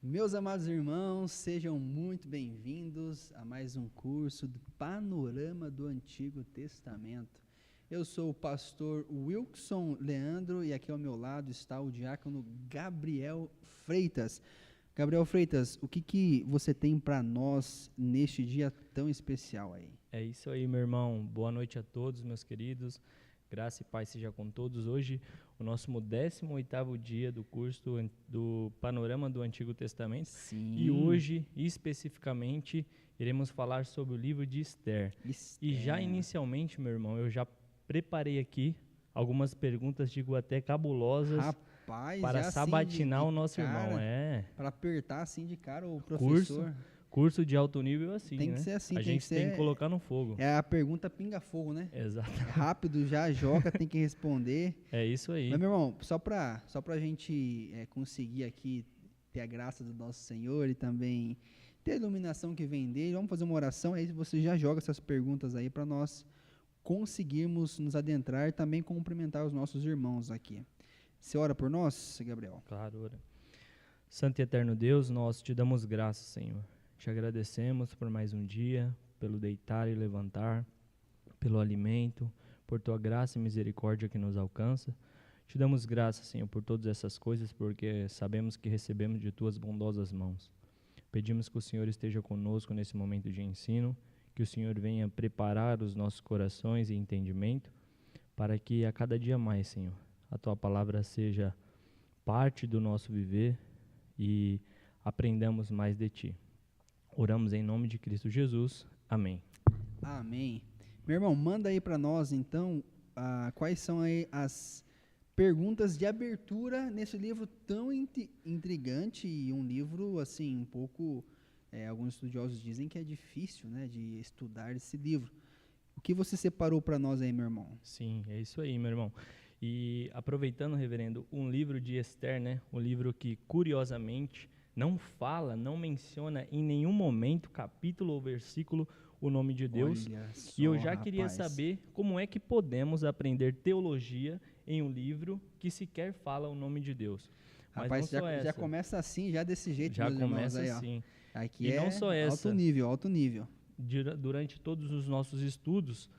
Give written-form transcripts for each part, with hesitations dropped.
Meus amados irmãos, sejam muito bem-vindos a mais um curso do Panorama do Antigo Testamento. Eu sou o pastor Wilson Leandro e aqui ao meu lado está o diácono Gabriel Freitas. Gabriel Freitas, o que você tem para nós neste dia tão especial aí? É isso aí, meu irmão. Boa noite a todos, meus queridos. Graça e paz seja com todos. Hoje, o nosso 18º dia do curso do Panorama do Antigo Testamento. Sim. E hoje, especificamente, iremos falar sobre o livro de Esther. E já inicialmente, meu irmão, eu já preparei aqui algumas perguntas, digo até cabulosas, Rapaz, para sabatinar de o nosso irmão. Para apertar assim de cara o professor. Curso de alto nível assim, tem né? Que ser assim, a gente tem que colocar no fogo. É a pergunta pinga-fogo, né? Exato. Rápido, já joga, tem que responder. É isso aí. Mas, meu irmão, só pra gente conseguir aqui ter a graça do nosso Senhor e também ter a iluminação que vem dele, vamos fazer uma oração, aí você já joga essas perguntas aí para nós conseguirmos nos adentrar e também cumprimentar os nossos irmãos aqui. Você ora por nós, Gabriel? Claro, ora. Santo e eterno Deus, nós te damos graças, Senhor. Te agradecemos por mais um dia, pelo deitar e levantar, pelo alimento, por tua graça e misericórdia que nos alcança. Te damos graças, Senhor, por todas essas coisas, porque sabemos que recebemos de tuas bondosas mãos. Pedimos que o Senhor esteja conosco nesse momento de ensino, que o Senhor venha preparar os nossos corações e entendimento, para que a cada dia mais, Senhor, a tua palavra seja parte do nosso viver e aprendamos mais de ti. Oramos em nome de Cristo Jesus. Amém. Amém. Meu irmão, manda aí para nós, então, quais são aí as perguntas de abertura nesse livro tão intrigante e um livro, assim, um pouco, alguns estudiosos dizem que é difícil, né, de estudar esse livro. O que você separou para nós aí, meu irmão? Sim, é isso aí, meu irmão. E aproveitando, reverendo, um livro de Esther, né, um livro que, curiosamente, não fala, não menciona em nenhum momento, capítulo ou versículo, o nome de Deus. Só, e eu já queria saber como é que podemos aprender teologia em um livro que sequer fala o nome de Deus. Mas rapaz, já começa assim, já desse jeito, já meus começa irmãos, assim. Aí, aqui e não só essa, alto nível. Durante todos os nossos estudos,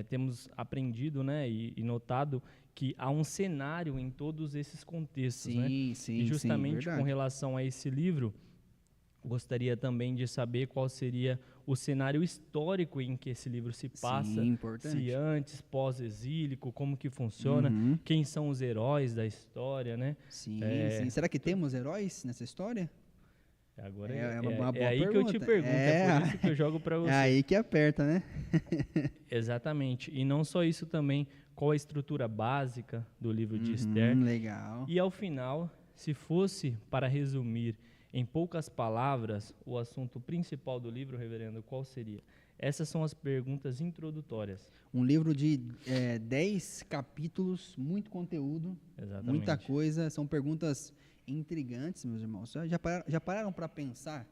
temos aprendido, né, e notado que há um cenário em todos esses contextos, né? Sim, e justamente com relação a esse livro, gostaria também de saber qual seria o cenário histórico em que esse livro se passa, se antes, pós-exílico, como que funciona, quem são os heróis da história, né? Sim. Será que temos heróis nessa história? Agora uma boa aí pergunta. Que eu te pergunto, é por isso que eu jogo para você. É aí que aperta, né? Exatamente. E não só isso também, qual a estrutura básica do livro de Esther. Legal. E ao final, se fosse para resumir em poucas palavras o assunto principal do livro, reverendo, qual seria? Essas são as perguntas introdutórias. Um livro de 10 capítulos, muito conteúdo, exatamente, muita coisa, são perguntas intrigantes, meus irmãos. Já pararam para pensar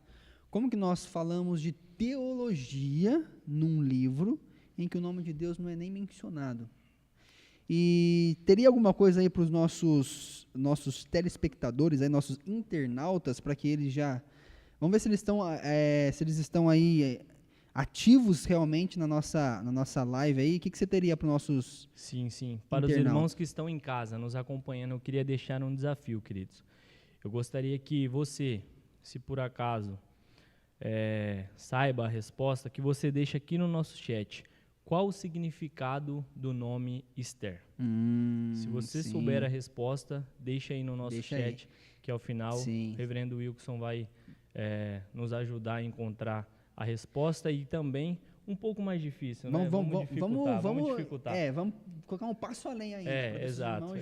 como que nós falamos de teologia num livro em que o nome de Deus não é nem mencionado? E teria alguma coisa aí para os nossos telespectadores, aí, nossos internautas, para que eles já... Vamos ver se eles estão aí ativos realmente na nossa live aí. O que você teria para os nossos Sim. Para os irmãos que estão em casa nos acompanhando, eu queria deixar um desafio, queridos. Eu gostaria que você, se por acaso saiba a resposta, que você deixe aqui no nosso chat. Qual o significado do nome Esther? Se você souber a resposta, deixa aí no nosso chat, que ao final o reverendo Wilson vai nos ajudar a encontrar a resposta e também um pouco mais difícil, né? Vamos dificultar. Vamos colocar um passo além ainda. Exato.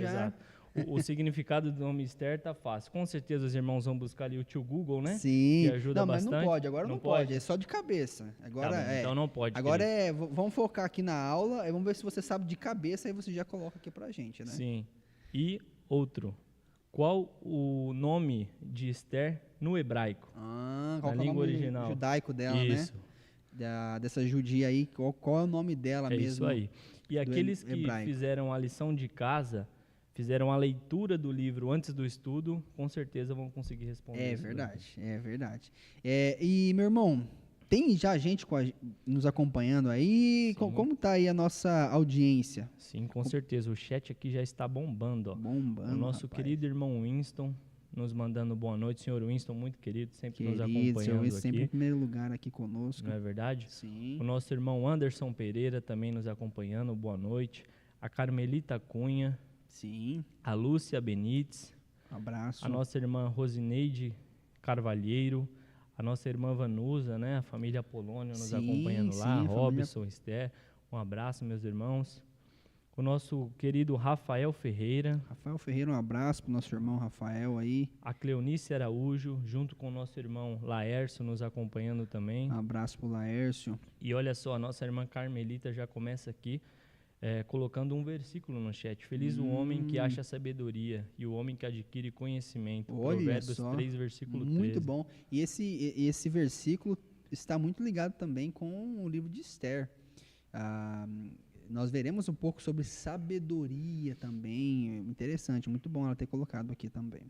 O significado do nome Esther está fácil. Com certeza os irmãos vão buscar ali o tio Google, né? Sim. Que ajuda bastante. Mas não pode, agora não pode. É só de cabeça. Agora então não pode. Agora vamos focar aqui na aula, vamos ver se você sabe de cabeça, aí você já coloca aqui pra gente, né? Sim. E outro. Qual o nome de Esther no hebraico? Qual na língua original judaico dela, isso, né? Dessa judia aí, qual é o nome dela mesmo? Isso aí. E aqueles que fizeram a lição de casa fizeram a leitura do livro antes do estudo, com certeza vão conseguir responder. É isso daí. verdade, é verdade. E, meu irmão, tem já gente nos acompanhando aí? Sim. Como tá aí a nossa audiência? Sim, com certeza. O chat aqui já está bombando. Ó. Bombando, O nosso rapaz. querido irmão Winston nos mandando boa noite. Senhor Winston, muito querido, sempre nos Querido, acompanhando senhor, aqui. sempre em primeiro lugar aqui conosco. Não é verdade? Sim. O nosso irmão Anderson Pereira também nos acompanhando, boa noite. A Carmelita Cunha, Sim. a Lúcia Benites, Abraço. a nossa irmã Rosineide Carvalheiro, a nossa irmã Vanusa, né? A família Polônia nos Sim, acompanhando sim, lá, a Robson, Esther, um abraço, meus irmãos. O nosso querido Rafael Ferreira, Rafael Ferreira, um abraço pro nosso irmão Rafael aí. a Cleonice Araújo, junto com o nosso irmão Laércio nos acompanhando também. Um abraço pro Laércio. E olha só, a nossa irmã Carmelita já começa aqui colocando um versículo no chat. Feliz o homem que acha sabedoria e o homem que adquire conhecimento. Olha Provérbios só, 3, versículo 13. muito bom. E esse versículo está muito ligado também com o livro de Esther. Nós veremos um pouco sobre sabedoria também. Interessante, muito bom ela ter colocado aqui também.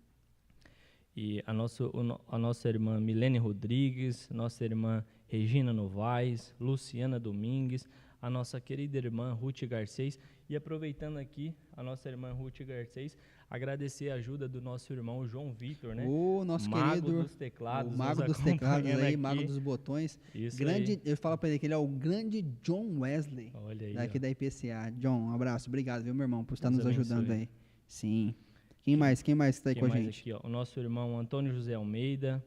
E a nossa irmã Milene Rodrigues, nossa irmã Regina Novaes, Luciana Domingues, a nossa querida irmã Ruth Garcês. E aproveitando aqui, a nossa irmã Ruth Garcês, agradecer a ajuda do nosso irmão João Vitor, né? O nosso mago querido, dos teclados, o mago nos dos teclados acompanhando aí, aqui. mago dos botões. Isso Grande, aí. eu falo pra ele que ele é o grande John Wesley, Olha aí, daqui ó. da IPCA. John, um abraço, obrigado, viu, meu irmão, por estar Deus nos ajudando abençoe. aí. Sim. Quem mais está aí Quem com a mais gente? aqui, ó? O nosso irmão Antônio José Almeida,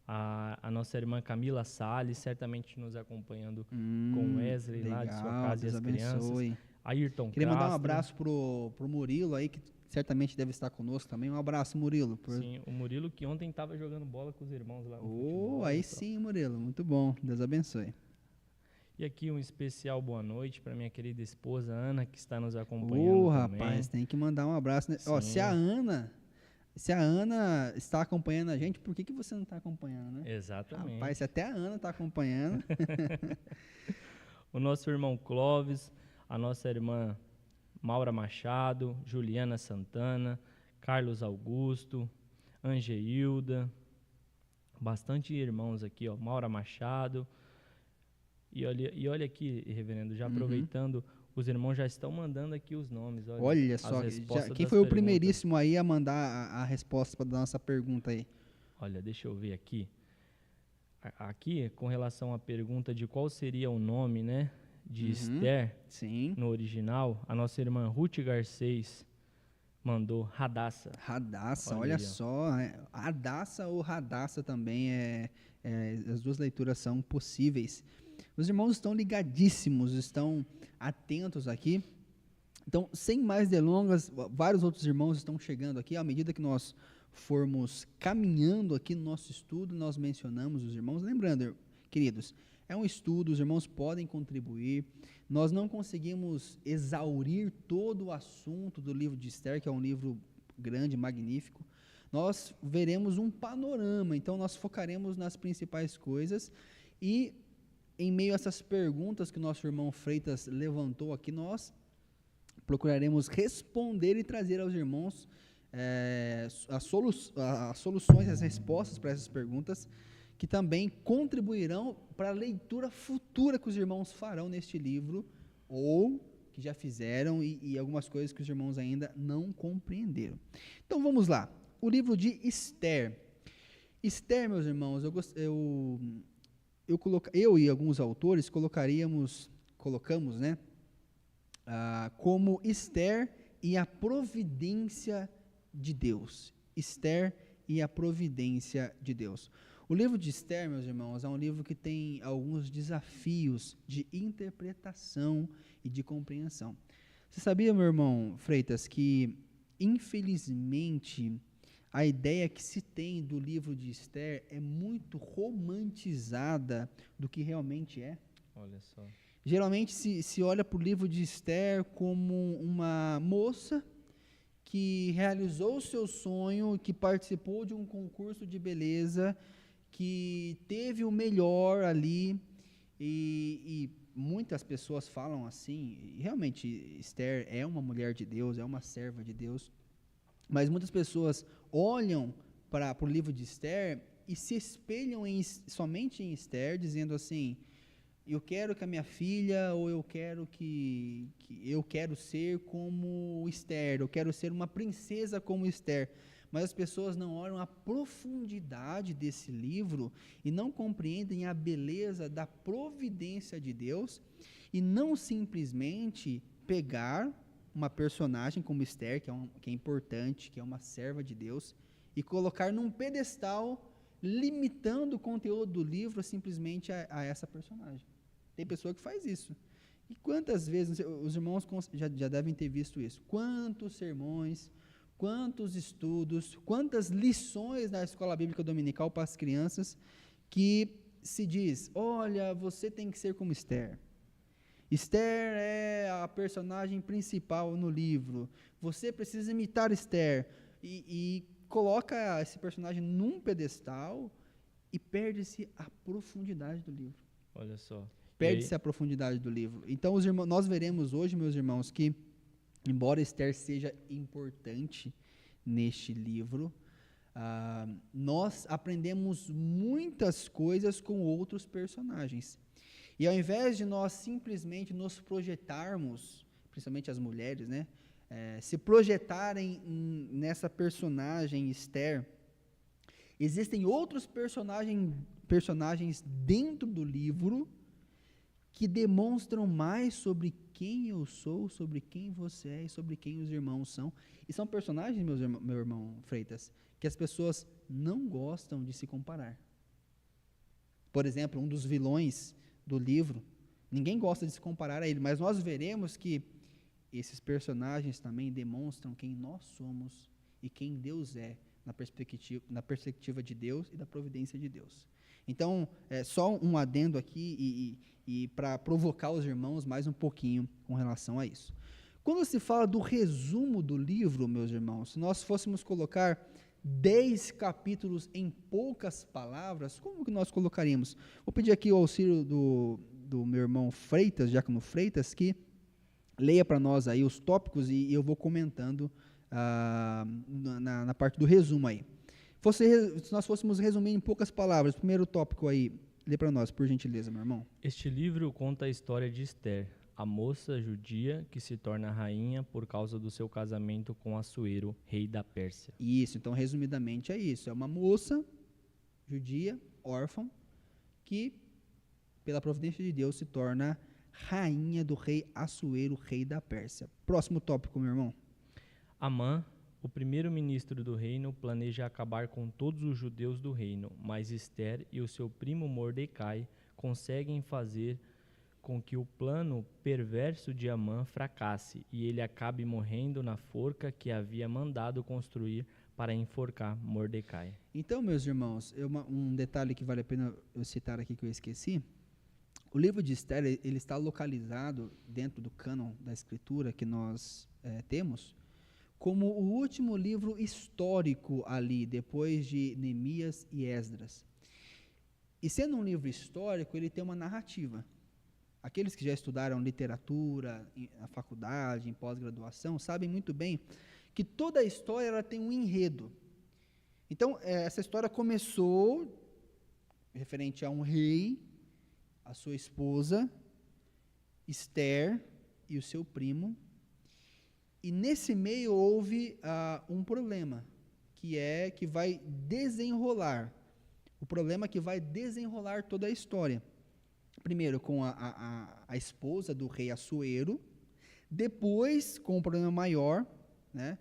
a nossa irmã Camila Salles, certamente nos acompanhando com Wesley lá de sua casa Deus e as crianças. abençoe. Ayrton Queria mandar um Castro. abraço pro Murilo aí, que certamente deve estar conosco também. Um abraço, Murilo. Sim, o Murilo que ontem estava jogando bola com os irmãos lá no futebol. Aí olha só. sim, Murilo, muito bom. Deus abençoe. E aqui um especial boa noite para minha querida esposa Ana, que está nos acompanhando também. Rapaz, tem que mandar um abraço. Né? Ó, Sim. se a Ana está acompanhando a gente, por que você não está acompanhando, né? Exatamente. Rapaz, se até a Ana está acompanhando. O nosso irmão Clóvis, a nossa irmã Maura Machado, Juliana Santana, Carlos Augusto, Angeilda, bastante irmãos aqui, ó, Maura Machado. E olha aqui, reverendo, já aproveitando, os irmãos já estão mandando aqui os nomes. Olha só, quem foi o primeiríssimo aí a mandar a resposta para a nossa pergunta aí? Olha, deixa eu ver aqui. Aqui, com relação à pergunta de qual seria o nome, né, de Esther, sim, no original, a nossa irmã Ruth Garcês mandou Radassa. Radassa, olha só. Hadassa ou Radassa também, as duas leituras são possíveis. Os irmãos estão ligadíssimos, estão atentos aqui. Então, sem mais delongas, vários outros irmãos estão chegando aqui. À medida que nós formos caminhando aqui no nosso estudo, nós mencionamos os irmãos. Lembrando, queridos, é um estudo, os irmãos podem contribuir. Nós não conseguimos exaurir todo o assunto do livro de Esther, que é um livro grande, magnífico. Nós veremos um panorama, então nós focaremos nas principais coisas e, em meio a essas perguntas que o nosso irmão Freitas levantou aqui, nós procuraremos responder e trazer aos irmãos as soluções, as respostas para essas perguntas, que também contribuirão para a leitura futura que os irmãos farão neste livro, ou que já fizeram, e algumas coisas que os irmãos ainda não compreenderam. Então vamos lá, o livro de Esther. Esther, meus irmãos, eu e alguns autores colocamos, né, como Esther e a providência de Deus. Esther e a providência de Deus. O livro de Esther, meus irmãos, é um livro que tem alguns desafios de interpretação e de compreensão. Você sabia, meu irmão Freitas, que, infelizmente, a ideia que se tem do livro de Esther é muito romantizada do que realmente é? Olha só. Geralmente se olha para o livro de Esther como uma moça que realizou o seu sonho, que participou de um concurso de beleza, que teve o melhor ali, e muitas pessoas falam assim, e realmente Esther é uma mulher de Deus, é uma serva de Deus, Mas muitas pessoas olham para o livro de Esther e se espelham somente em Esther, dizendo assim: eu quero que a minha filha, ou eu quero que eu quero ser como Esther, eu quero ser uma princesa como Esther. Mas as pessoas não olham a profundidade desse livro e não compreendem a beleza da providência de Deus, e não simplesmente pegar uma personagem como Esther, que é importante, que é uma serva de Deus, e colocar num pedestal, limitando o conteúdo do livro simplesmente a essa personagem. Tem pessoa que faz isso. E quantas vezes, os irmãos já devem ter visto isso, quantos sermões, quantos estudos, quantas lições na escola bíblica dominical para as crianças, que se diz: olha, você tem que ser como Esther. Esther é a personagem principal no livro, você precisa imitar Esther, e coloca esse personagem num pedestal e perde-se a profundidade do livro. Olha só. Perde-se a profundidade do livro. Então, nós veremos hoje, meus irmãos, que, embora Esther seja importante neste livro, nós aprendemos muitas coisas com outros personagens. E ao invés de nós simplesmente nos projetarmos, principalmente as mulheres, né, se projetarem nessa personagem Esther, existem outros personagens dentro do livro que demonstram mais sobre quem eu sou, sobre quem você é e sobre quem os irmãos são. E são personagens, meu irmão Freitas, que as pessoas não gostam de se comparar. Por exemplo, um dos vilões do livro, ninguém gosta de se comparar a ele, mas nós veremos que esses personagens também demonstram quem nós somos e quem Deus é na perspectiva de Deus e da providência de Deus. Então, só um adendo aqui e para provocar os irmãos mais um pouquinho com relação a isso. Quando se fala do resumo do livro, meus irmãos, se nós fôssemos colocar 10 capítulos em poucas palavras, como que nós colocaríamos? Vou pedir aqui o auxílio do meu irmão Freitas, Diácono Freitas, que leia para nós aí os tópicos e eu vou comentando na parte do resumo aí. Se nós fôssemos resumir em poucas palavras, primeiro tópico aí, lê para nós, por gentileza, meu irmão. Este livro conta a história de Esther, a moça judia que se torna rainha por causa do seu casamento com Assuero, rei da Pérsia. Isso, então resumidamente é isso, é uma moça judia, órfã, que pela providência de Deus se torna rainha do rei Assuero, rei da Pérsia. Próximo tópico, meu irmão. Amã, o primeiro-ministro do reino, planeja acabar com todos os judeus do reino, mas Esther e o seu primo Mordecai conseguem fazer com que o plano perverso de Amã fracasse e ele acabe morrendo na forca que havia mandado construir para enforcar Mordecai. Então, meus irmãos, um detalhe que vale a pena eu citar aqui que eu esqueci: o livro de Esther, ele está localizado dentro do cânon da Escritura que nós temos, como o último livro histórico ali, depois de Neemias e Esdras. E sendo um livro histórico, ele tem uma narrativa. Aqueles que já estudaram literatura na faculdade, em pós-graduação, sabem muito bem que toda a história ela tem um enredo. Então, essa história começou referente a um rei, a sua esposa, Esther e o seu primo. E nesse meio houve um problema, que vai desenrolar. O problema que vai desenrolar toda a história. Primeiro com a esposa do rei Assuero, depois com um problema maior, né,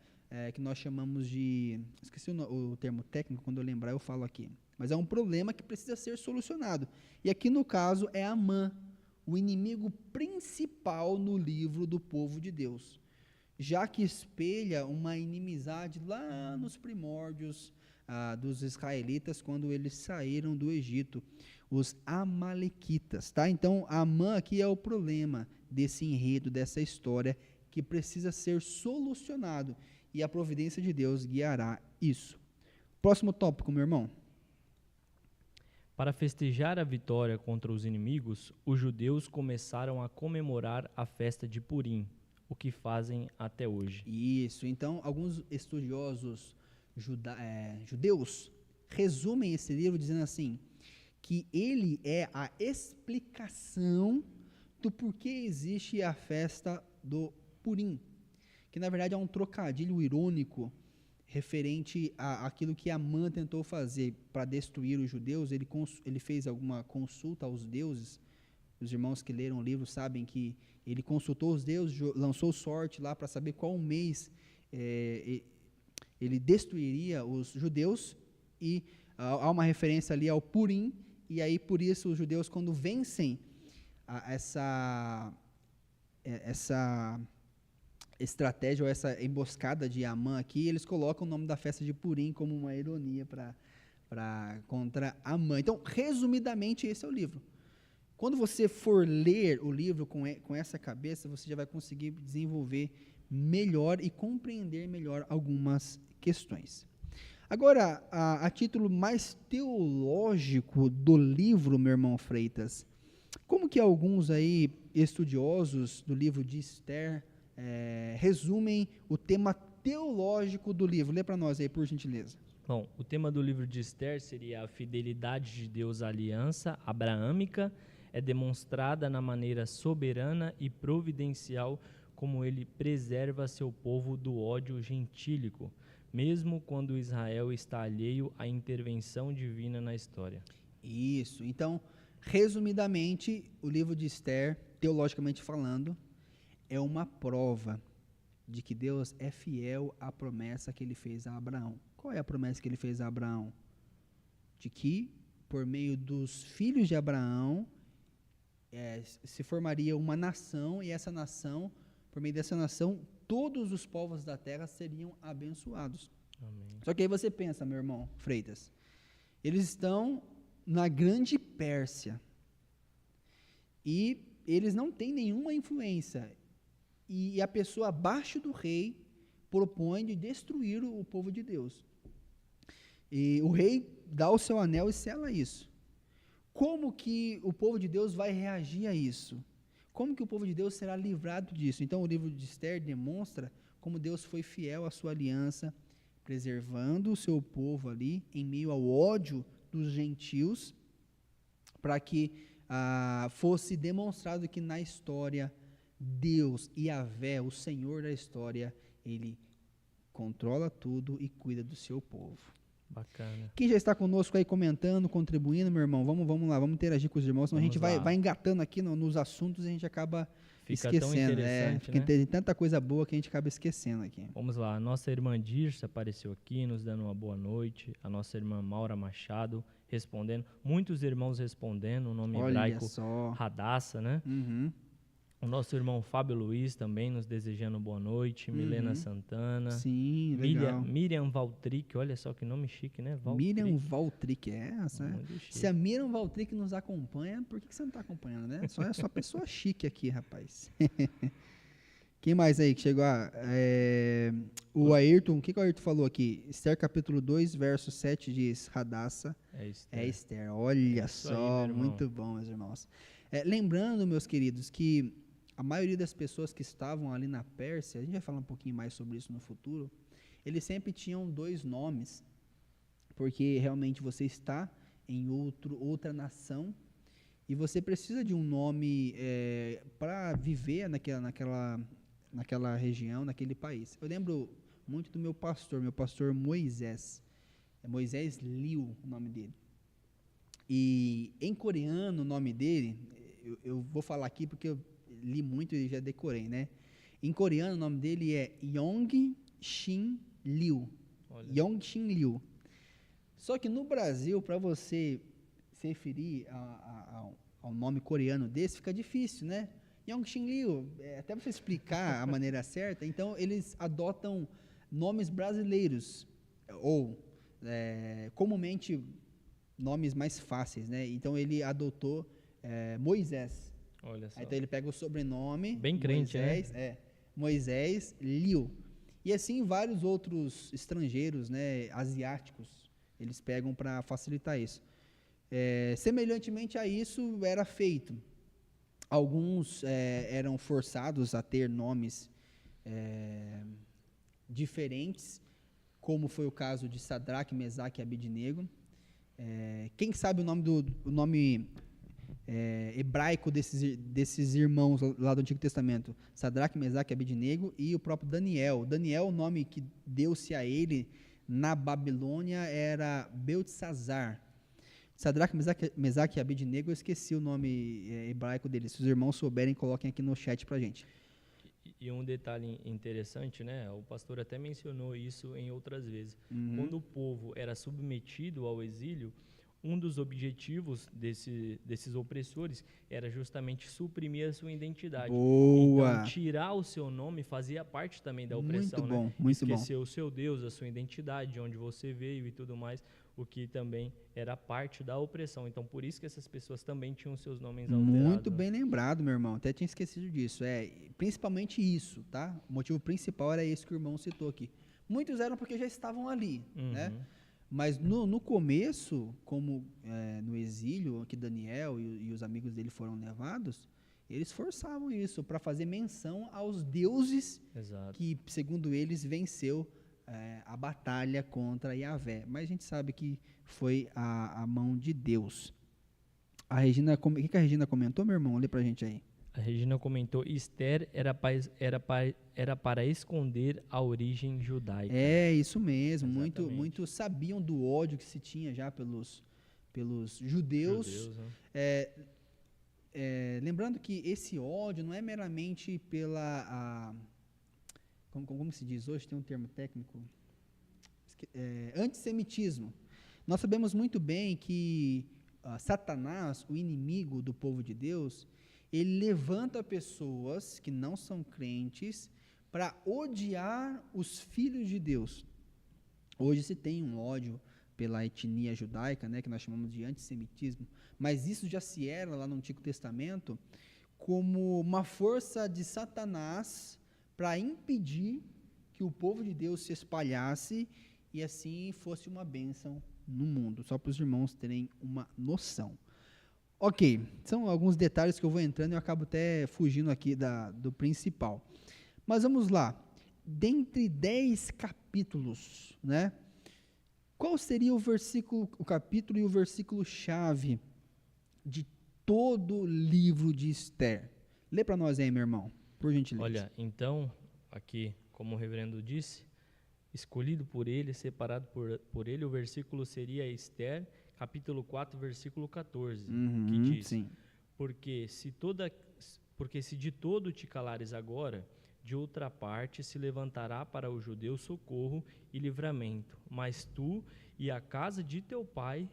que nós chamamos de... Esqueci o termo técnico, quando eu lembrar eu falo aqui. Mas é um problema que precisa ser solucionado. E aqui no caso é Amã, o inimigo principal no livro do povo de Deus, já que espelha uma inimizade lá nos primórdios dos israelitas, quando eles saíram do Egito, os amalequitas, tá? Então, Amã aqui é o problema desse enredo, dessa história, que precisa ser solucionado, e a providência de Deus guiará isso. Próximo tópico, meu irmão. Para festejar a vitória contra os inimigos, os judeus começaram a comemorar a festa de Purim, o que fazem até hoje. Isso. Então, alguns estudiosos judeus resumem esse livro dizendo assim, que ele é a explicação do porquê existe a festa do Purim, que na verdade é um trocadilho irônico referente àquilo que Amã tentou fazer para destruir os judeus. Ele fez alguma consulta aos deuses. Os irmãos que leram o livro sabem que ele consultou os deuses, lançou sorte lá para saber qual mês ele destruiria os judeus, e há uma referência ali ao Purim, e aí por isso os judeus, quando vencem essa estratégia ou essa emboscada de Amã aqui, eles colocam o nome da festa de Purim como uma ironia contra Amã. Então, resumidamente, esse é o livro. Quando você for ler o livro com essa cabeça, você já vai conseguir desenvolver melhor e compreender melhor algumas questões. Agora, a título mais teológico do livro, meu irmão Freitas, como que alguns aí estudiosos do livro de Esther resumem o tema teológico do livro? Lê para nós aí, por gentileza. Bom, o tema do livro de Esther seria a fidelidade de Deus à aliança abraâmica, é demonstrada na maneira soberana e providencial como ele preserva seu povo do ódio gentílico, mesmo quando Israel está alheio à intervenção divina na história. Isso. Então, resumidamente, o livro de Esther, teologicamente falando, é uma prova de que Deus é fiel à promessa que ele fez a Abraão. Qual é a promessa que ele fez a Abraão? De que, por meio dos filhos de Abraão, se formaria uma nação, e essa nação, por meio dessa nação, todos os povos da terra seriam abençoados. Amém. Só que aí você pensa, meu irmão Freitas, eles estão na Grande Pérsia, e eles não têm nenhuma influência, e a pessoa abaixo do rei propõe de destruir o povo de Deus. E o rei dá o seu anel e sela isso. Como que o povo de Deus vai reagir a isso? Como que o povo de Deus será livrado disso? Então o livro de Esther demonstra como Deus foi fiel à sua aliança, preservando o seu povo ali, em meio ao ódio dos gentios, para que fosse demonstrado que na história, Deus, Yahvé, o Senhor da história, ele controla tudo e cuida do seu povo. Bacana. Quem já está conosco aí comentando, contribuindo, meu irmão, vamos lá, vamos interagir com os irmãos, senão a gente vai engatando aqui nos assuntos e a gente acaba esquecendo. Tão interessante, né? Tem tanta coisa boa que a gente acaba esquecendo aqui. Vamos lá, a nossa irmã Dirce apareceu aqui, nos dando uma boa noite, a nossa irmã Maura Machado respondendo, muitos irmãos respondendo, o nome hebraico Radassa, né? Uhum. O nosso irmão Fábio Luiz também nos desejando boa noite. Milena Santana. Sim, legal. Miriam Valtric, olha só que nome chique, né? Miriam Valtric, essa. Se a Miriam Valtric nos acompanha, por que você não está acompanhando, né? É só pessoa chique aqui, rapaz. Quem mais aí que chegou? O Ayrton, o que o Ayrton falou aqui? Esther capítulo 2, verso 7 diz, Radassa é Esther. Olha só, aí, muito bom, meus irmãos. Lembrando, meus queridos, que a maioria das pessoas que estavam ali na Pérsia, a gente vai falar um pouquinho mais sobre isso no futuro, eles sempre tinham 2 nomes, porque realmente você está em outra nação, e você precisa de um nome para viver naquela região, naquele país. Eu lembro muito do meu pastor Moisés, Moisés Liu, o nome dele. E em coreano o nome dele, eu vou falar aqui porque eu li muito e já decorei, né? Em coreano o nome dele é Yong-Shin Liu. Yong-Shin Liu. Só que no Brasil, para você se referir ao nome coreano desse, fica difícil, né? Yong-Shin Liu, até você explicar a maneira certa, então eles adotam nomes brasileiros, ou comumente nomes mais fáceis, né? Então ele adotou Moisés. Olha só. Então ele pega o sobrenome, bem crente, Moisés, né? Moisés Liu. E assim vários outros estrangeiros, né, asiáticos, eles pegam para facilitar isso. Semelhantemente a isso era feito. Alguns eram forçados a ter nomes diferentes, como foi o caso de Sadraque, Mesaque e Abednego. Quem sabe o nome hebraico desses irmãos lá do Antigo Testamento? Sadraque, Mesaque e Abednego, e o próprio Daniel. Daniel, o nome que deu-se a ele na Babilônia era Beltesazar. Sadraque, Mesaque e Abednego, eu esqueci o nome hebraico deles. Se os irmãos souberem, coloquem aqui no chat pra gente. E um detalhe interessante, né? O pastor até mencionou isso em outras vezes. Uhum. Quando o povo era submetido ao exílio, um dos objetivos desses opressores era justamente suprimir a sua identidade. Boa! Então, tirar o seu nome fazia parte também da opressão, Muito bom, né? muito bom. Esquecer o seu Deus, a sua identidade, de onde você veio e tudo mais, o que também era parte da opressão. Então, por isso que essas pessoas também tinham seus nomes alterados. Muito bem lembrado, meu irmão. Até tinha esquecido disso. Principalmente isso, tá? O motivo principal era esse que o irmão citou aqui. Muitos eram porque já estavam ali, né? Mas no começo, como no exílio, que Daniel e os amigos dele foram levados, eles forçavam isso para fazer menção aos deuses. Exato. Que, segundo eles, venceu a batalha contra Yahvé. Mas a gente sabe que foi a mão de Deus. A Regina, o que a Regina comentou, meu irmão? Lê pra gente aí. A Regina comentou: Esther era para esconder a origem judaica. É, isso mesmo. Exatamente. Muitos sabiam do ódio que se tinha já pelos judeus. Né? Lembrando que esse ódio não é meramente pela... Como se diz hoje? Tem um termo técnico. Antissemitismo. Nós sabemos muito bem que Satanás, o inimigo do povo de Deus, ele levanta pessoas que não são crentes para odiar os filhos de Deus. Hoje se tem um ódio pela etnia judaica, né, que nós chamamos de antissemitismo, mas isso já se era lá no Antigo Testamento como uma força de Satanás para impedir que o povo de Deus se espalhasse e assim fosse uma bênção no mundo, só para os irmãos terem uma noção. Ok, são alguns detalhes que eu vou entrando e eu acabo até fugindo aqui do principal. Mas vamos lá. Dentre 10 capítulos, né? Qual seria o capítulo e o versículo-chave de todo o livro de Esther? Lê para nós aí, meu irmão, por gentileza. Olha, então, aqui, como o reverendo disse, escolhido por ele, separado por ele, o versículo seria Esther, capítulo 4, versículo 14, que diz: sim. Porque se de todo te calares agora, de outra parte se levantará para o judeu socorro e livramento, mas tu e a casa de teu pai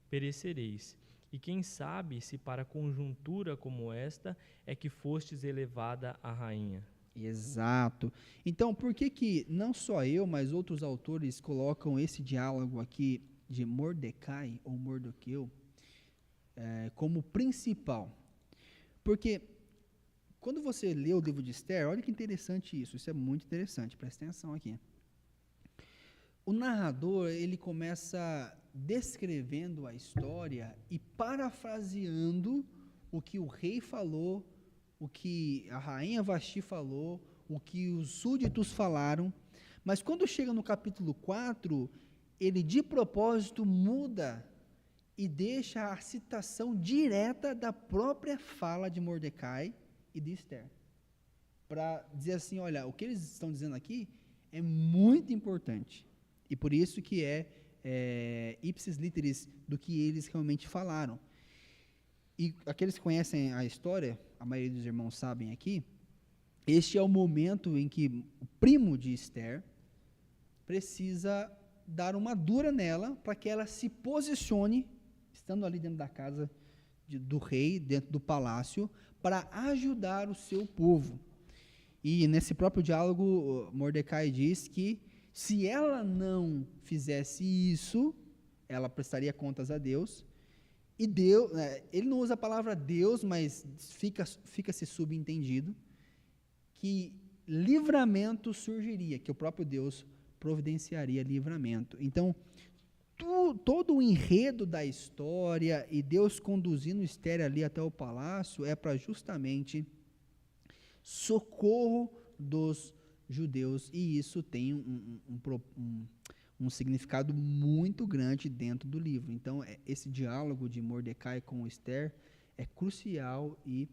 perecereis. E quem sabe se para conjuntura como esta é que fostes elevada a rainha. Exato. Então, por que não só eu, mas outros autores colocam esse diálogo aqui de Mordecai ou Mordoqueu como principal? Porque quando você lê o livro de Esther, olha que interessante isso é muito interessante, presta atenção aqui. O narrador, ele começa descrevendo a história e parafraseando o que o rei falou, o que a rainha Vasti falou, o que os súditos falaram, mas quando chega no capítulo 4, ele de propósito muda e deixa a citação direta da própria fala de Mordecai e de Esther, para dizer assim, olha, o que eles estão dizendo aqui é muito importante, e por isso que ipsis literis do que eles realmente falaram. E aqueles que conhecem a história, a maioria dos irmãos sabem aqui, este é o momento em que o primo de Esther precisa dar uma dura nela para que ela se posicione, estando ali dentro da casa do rei, dentro do palácio, para ajudar o seu povo. E nesse próprio diálogo, Mordecai diz que se ela não fizesse isso, ela prestaria contas a Deus. E Deus, ele não usa a palavra Deus, mas fica-se subentendido que livramento surgiria, que o próprio Deus providenciaria livramento. Então, todo o enredo da história e Deus conduzindo Esther ali até o palácio é para justamente socorro dos judeus, e isso tem um significado muito grande dentro do livro. Então, esse diálogo de Mordecai com Esther é crucial, e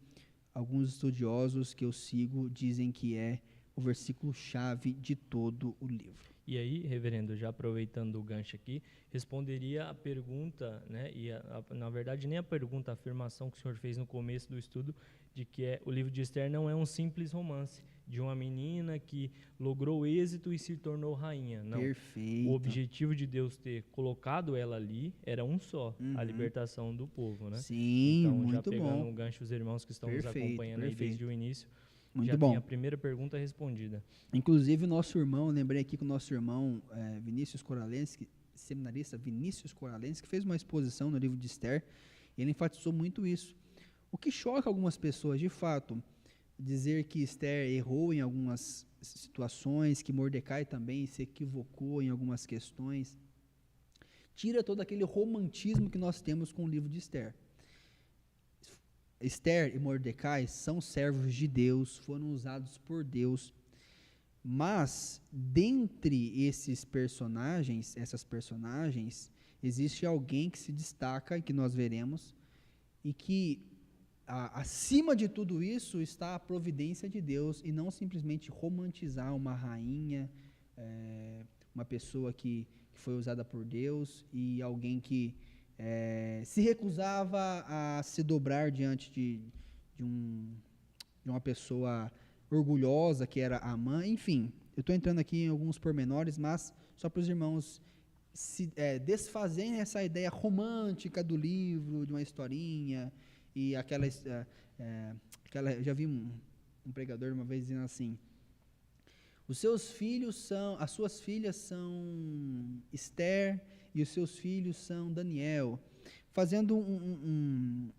alguns estudiosos que eu sigo dizem que é o versículo-chave de todo o livro. E aí, reverendo, já aproveitando o gancho aqui, responderia a pergunta, né, na verdade nem a pergunta, a afirmação que o senhor fez no começo do estudo, de que o livro de Esther não é um simples romance de uma menina que logrou êxito e se tornou rainha. Não. Perfeito. O objetivo de Deus ter colocado ela ali era um só, a libertação do povo, né? Sim, então, muito já pegando bom. um gancho, os irmãos que estão nos acompanhando aí desde o início, muito já bom. tem a primeira pergunta respondida. Inclusive, o nosso irmão, lembrei aqui que o nosso irmão Vinícius Coralensky, seminarista Vinícius Coralensky, que fez uma exposição no livro de Esther, e ele enfatizou muito isso. O que choca algumas pessoas, de fato, dizer que Esther errou em algumas situações, que Mordecai também se equivocou em algumas questões, tira todo aquele romantismo que nós temos com o livro de Esther. Esther e Mordecai são servos de Deus, foram usados por Deus, mas dentre esses personagens, essas personagens, existe alguém que se destaca e que nós veremos, e que acima de tudo isso está a providência de Deus, e não simplesmente romantizar uma rainha, uma pessoa que foi usada por Deus, e alguém que se recusava a se dobrar diante de uma pessoa orgulhosa, que era Amã. Enfim, eu estou entrando aqui em alguns pormenores, mas só para os irmãos se desfazerem essa ideia romântica do livro, de uma historinha, e aquela eu já vi um pregador uma vez dizendo assim: as suas filhas são Esther e os seus filhos são Daniel, fazendo um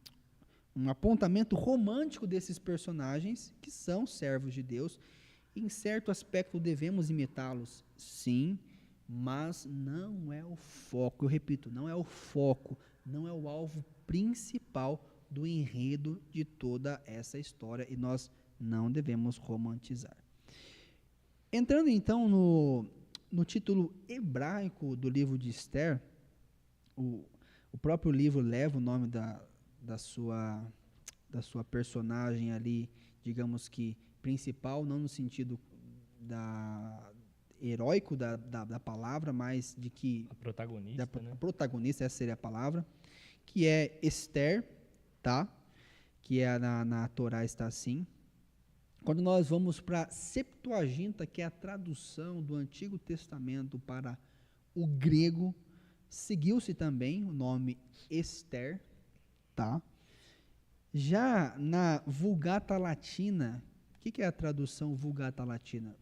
apontamento romântico desses personagens que são servos de Deus. Em certo aspecto devemos imitá-los, sim, mas não é o foco. Eu repito, não é o foco, não é o alvo principal do enredo de toda essa história, e nós não devemos romantizar. Entrando então no título hebraico do livro de Esther, o próprio livro leva o nome da sua personagem ali, digamos que principal, não no sentido heróico da palavra, mas de que a protagonista, né? A protagonista, essa seria a palavra, que é Esther, tá? Que na Torá está assim. Quando nós vamos para a Septuaginta, que é a tradução do Antigo Testamento para o grego, seguiu-se também o nome Esther, tá? Já na Vulgata Latina, o que é a tradução Vulgata Latina?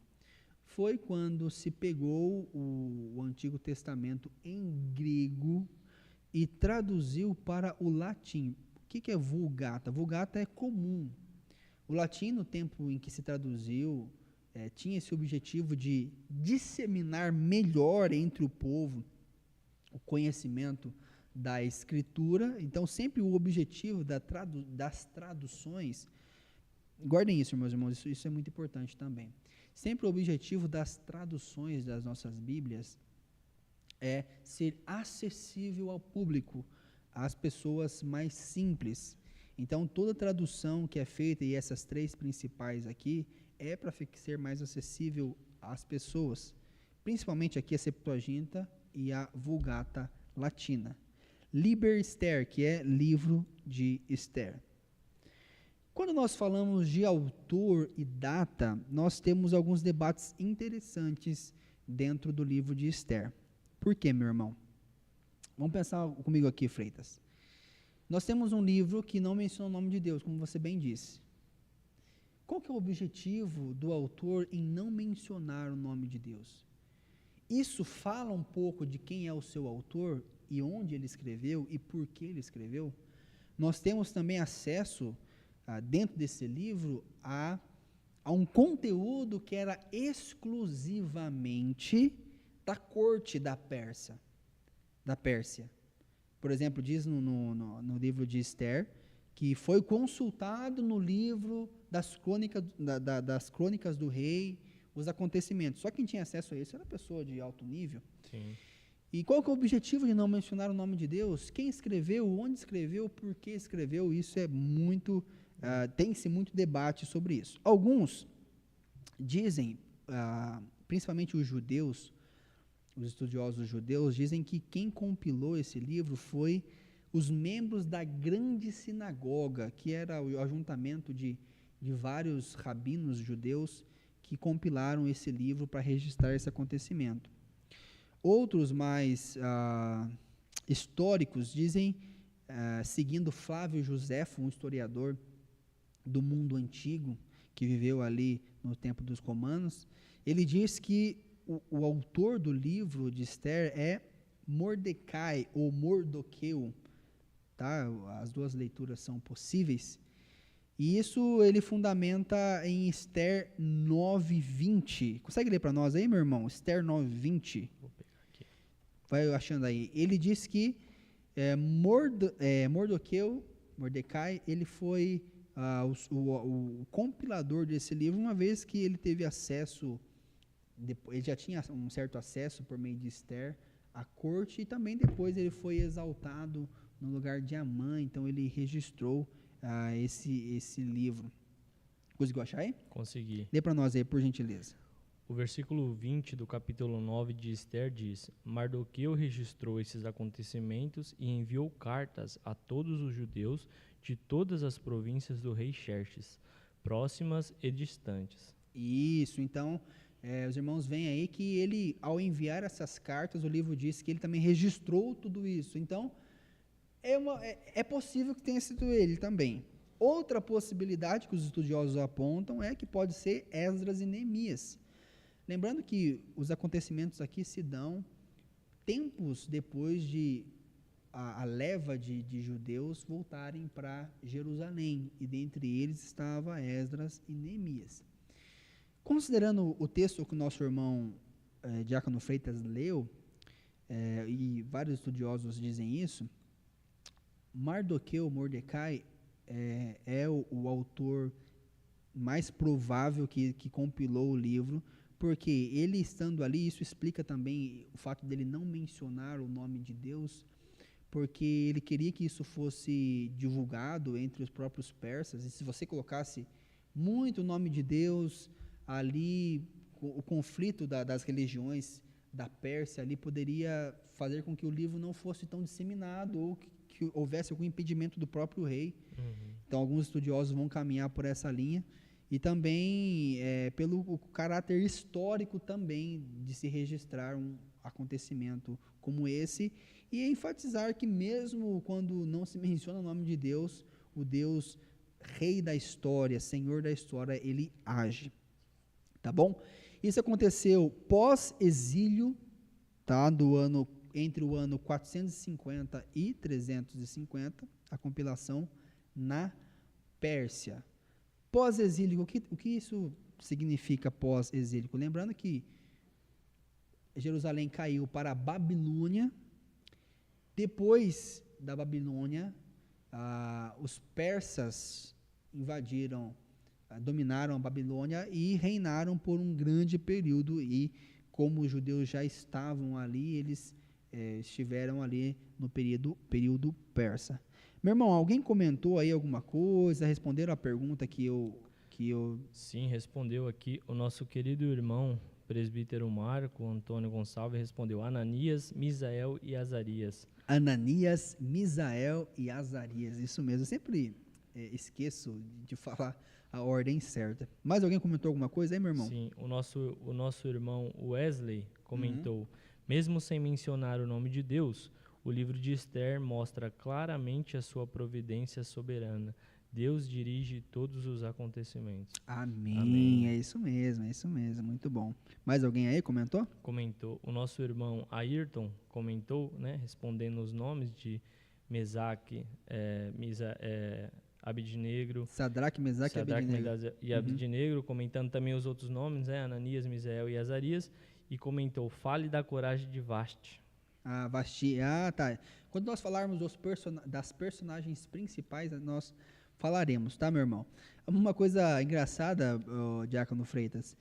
Foi quando se pegou o Antigo Testamento em grego e traduziu para o latim. O que é Vulgata? Vulgata é comum. O latim, no tempo em que se traduziu, tinha esse objetivo de disseminar melhor entre o povo o conhecimento da Escritura. Então, sempre o objetivo das traduções, guardem isso, meus irmãos, isso é muito importante também. Sempre o objetivo das traduções das nossas Bíblias é ser acessível ao público, às pessoas mais simples. Então, toda tradução que é feita, e essas três principais aqui, é para ser mais acessível às pessoas, principalmente aqui a Septuaginta e a Vulgata Latina. Liber Esther, que é livro de Esther. Quando nós falamos de autor e data, nós temos alguns debates interessantes dentro do livro de Esther. Por quê, meu irmão? Vamos pensar comigo aqui, Freitas. Nós temos um livro que não menciona o nome de Deus, como você bem disse. Qual que é o objetivo do autor em não mencionar o nome de Deus? Isso fala um pouco de quem é o seu autor e onde ele escreveu e por que ele escreveu. Nós temos também acesso, dentro desse livro, a um conteúdo que era exclusivamente da corte da Pérsia. Por exemplo, diz no livro de Esther que foi consultado no livro das crônicas do rei os acontecimentos. Só quem tinha acesso a isso era pessoa de alto nível. Sim. E qual que é o objetivo de não mencionar o nome de Deus? Quem escreveu, onde escreveu, por que escreveu? Isso é muito, tem-se muito debate sobre isso. Alguns dizem, principalmente os judeus, os estudiosos judeus, dizem que quem compilou esse livro foi os membros da grande sinagoga, que era o ajuntamento de vários rabinos judeus que compilaram esse livro para registrar esse acontecimento. Outros mais históricos dizem, seguindo Flávio Joséfo, um historiador do mundo antigo, que viveu ali no tempo dos romanos, ele diz que o autor do livro de Esther é Mordecai, ou Mordoqueu, tá? As duas leituras são possíveis, e isso ele fundamenta em Esther 9:20. Consegue ler para nós aí, meu irmão? Esther 9:20. Vou pegar aqui. Vai achando aí. Ele diz que Mordecai, ele foi o compilador desse livro, uma vez que ele teve acesso, ele já tinha um certo acesso por meio de Esther à corte, e também depois ele foi exaltado no lugar de Amã, então ele registrou esse livro. Conseguiu achar aí? Consegui. Lê para nós aí, por gentileza. O versículo 20 do capítulo 9 de Esther diz: Mardoqueu registrou esses acontecimentos e enviou cartas a todos os judeus de todas as províncias do rei Xerxes, próximas e distantes. Isso, então, os irmãos veem aí que ele, ao enviar essas cartas, o livro diz que ele também registrou tudo isso. Então, é possível que tenha sido ele também. Outra possibilidade que os estudiosos apontam é que pode ser Esdras e Neemias. Lembrando que os acontecimentos aqui se dão tempos depois de a leva de judeus voltarem para Jerusalém, e dentre eles estava Esdras e Neemias. Considerando o texto que o nosso irmão Diácono Freitas leu, e vários estudiosos dizem isso, Mordecai é o autor mais provável que compilou o livro, porque ele estando ali, isso explica também o fato dele não mencionar o nome de Deus, porque ele queria que isso fosse divulgado entre os próprios persas, e se você colocasse muito o nome de Deus ali, o conflito das religiões da Pérsia ali poderia fazer com que o livro não fosse tão disseminado, ou que houvesse algum impedimento do próprio rei. Então, alguns estudiosos vão caminhar por essa linha, e também pelo caráter histórico também de se registrar um acontecimento como esse, e enfatizar que mesmo quando não se menciona o nome de Deus, o Deus Rei da história, Senhor da história, ele age. Tá bom? Isso aconteceu pós-exílio, tá? Entre o ano 450 e 350, a compilação na Pérsia. Pós-exílico, o que isso significa pós-exílico? Lembrando que Jerusalém caiu para a Babilônia. Depois da Babilônia, os persas invadiram, dominaram a Babilônia e reinaram por um grande período, e como os judeus já estavam ali, eles estiveram ali no período persa. Meu irmão, alguém comentou aí alguma coisa? Responderam a pergunta que eu... Sim, respondeu aqui o nosso querido irmão presbítero Marco Antônio Gonçalves, respondeu: Ananias, Misael e Azarias. Ananias, Misael e Azarias, isso mesmo. Eu sempre esqueço de falar a ordem certa. Mais alguém comentou alguma coisa aí, meu irmão? Sim, o nosso irmão Wesley comentou: mesmo sem mencionar o nome de Deus, o livro de Esther mostra claramente a sua providência soberana. Deus dirige todos os acontecimentos. Amém. É isso mesmo, muito bom. Mais alguém aí comentou? Comentou. O nosso irmão Ayrton comentou, né, respondendo os nomes de Mesaque, Abidnegro, Sadraque, Mesaque e Abidnegro, comentando também os outros nomes, né, Ananias, Misael e Azarias, e comentou: fale da coragem de Vasti. Vasti, tá. Quando nós falarmos das personagens principais, nós falaremos, tá, meu irmão? Uma coisa engraçada, Diácono Freitas,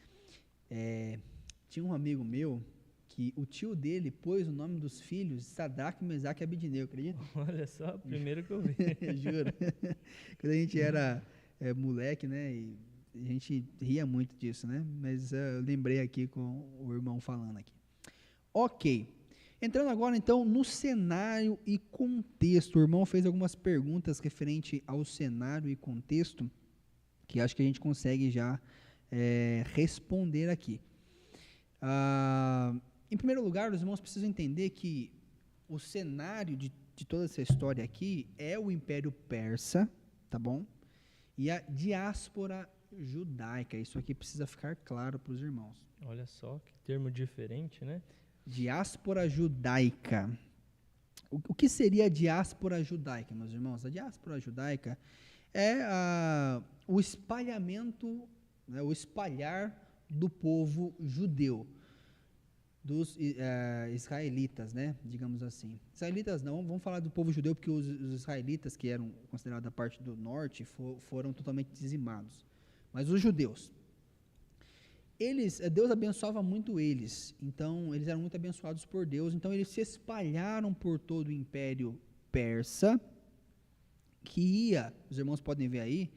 Tinha um amigo meu que o tio dele pôs o nome dos filhos Sadraque, Mesaque e Abednego, acredita? Olha só, primeiro que eu vi. Juro. Quando a gente era moleque, né? E a gente ria muito disso, né? Mas eu lembrei aqui com o irmão falando aqui. Ok. Entrando agora, então, no cenário e contexto. O irmão fez algumas perguntas referente ao cenário e contexto, que acho que a gente consegue já responder aqui. Em primeiro lugar, os irmãos precisam entender que o cenário de toda essa história aqui é o Império Persa, tá bom? E a diáspora judaica. Isso aqui precisa ficar claro para os irmãos. Olha só, que termo diferente, né? Diáspora judaica. O que seria a diáspora judaica, meus irmãos? A diáspora judaica é o espalhamento, né, o espalhar do povo judeu, dos israelitas, né, digamos assim. Israelitas não, vamos falar do povo judeu, porque os israelitas, que eram considerados a parte do norte, foram totalmente dizimados. Mas os judeus, Deus abençoava muito eles, então eles eram muito abençoados por Deus, então eles se espalharam por todo o Império Persa, os irmãos podem ver aí,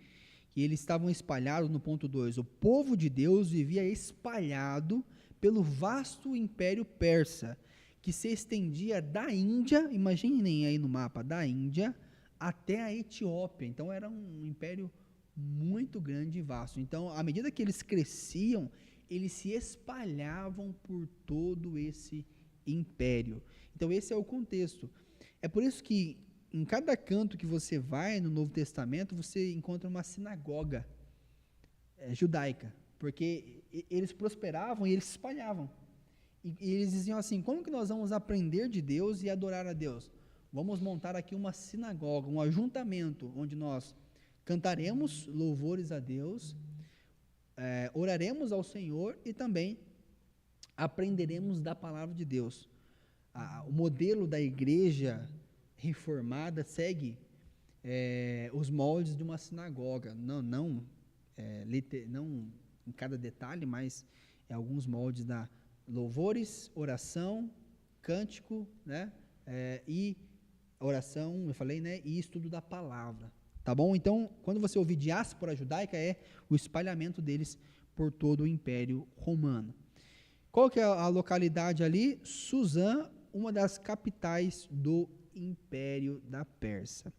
que eles estavam espalhados no ponto 2, o povo de Deus vivia espalhado pelo vasto Império Persa, que se estendia da Índia, imaginem aí no mapa, da Índia até a Etiópia, então era um império muito grande e vasto. Então, à medida que eles cresciam, eles se espalhavam por todo esse império. Então, esse é o contexto. É por isso que em cada canto que você vai no Novo Testamento, você encontra uma sinagoga judaica, porque eles prosperavam e eles se espalhavam. E eles diziam assim: como que nós vamos aprender de Deus e adorar a Deus? Vamos montar aqui uma sinagoga, um ajuntamento, onde nós cantaremos louvores a Deus, oraremos ao Senhor e também aprenderemos da palavra de Deus. O modelo da igreja reformada segue os moldes de uma sinagoga, não em cada detalhe, mas alguns moldes da louvores, oração, cântico, né, e oração, eu falei, né, e estudo da palavra. Tá bom? Então, quando você ouvir diáspora judaica, é o espalhamento deles por todo o Império Romano. Qual que é a localidade ali? Suzã, uma das capitais do Império da Pérsia.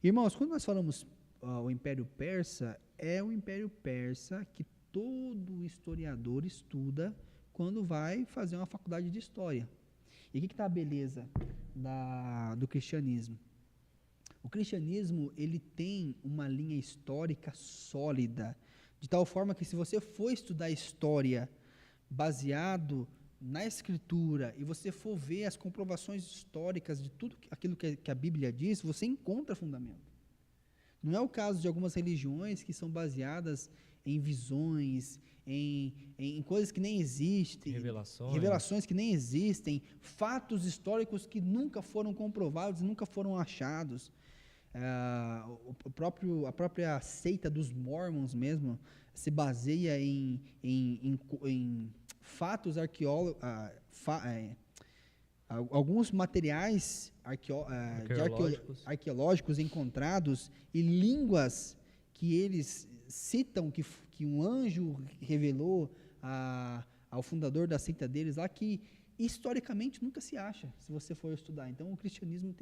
Irmãos, quando nós falamos o Império Persa, é o Império Persa que todo historiador estuda quando vai fazer uma faculdade de História. E aqui que está a beleza do cristianismo. O cristianismo, ele tem uma linha histórica sólida, de tal forma que se você for estudar história baseado na Escritura e você for ver as comprovações históricas de tudo aquilo que a Bíblia diz, você encontra fundamento. Não é o caso de algumas religiões que são baseadas em visões, em coisas que nem existem, revelações que nem existem, fatos históricos que nunca foram comprovados, nunca foram achados. A própria seita dos Mormons mesmo se baseia em fatos alguns materiais arqueológicos encontrados e línguas que eles citam que um anjo revelou ao fundador da seita deles lá, que historicamente nunca se acha, se você for estudar. Então o cristianismo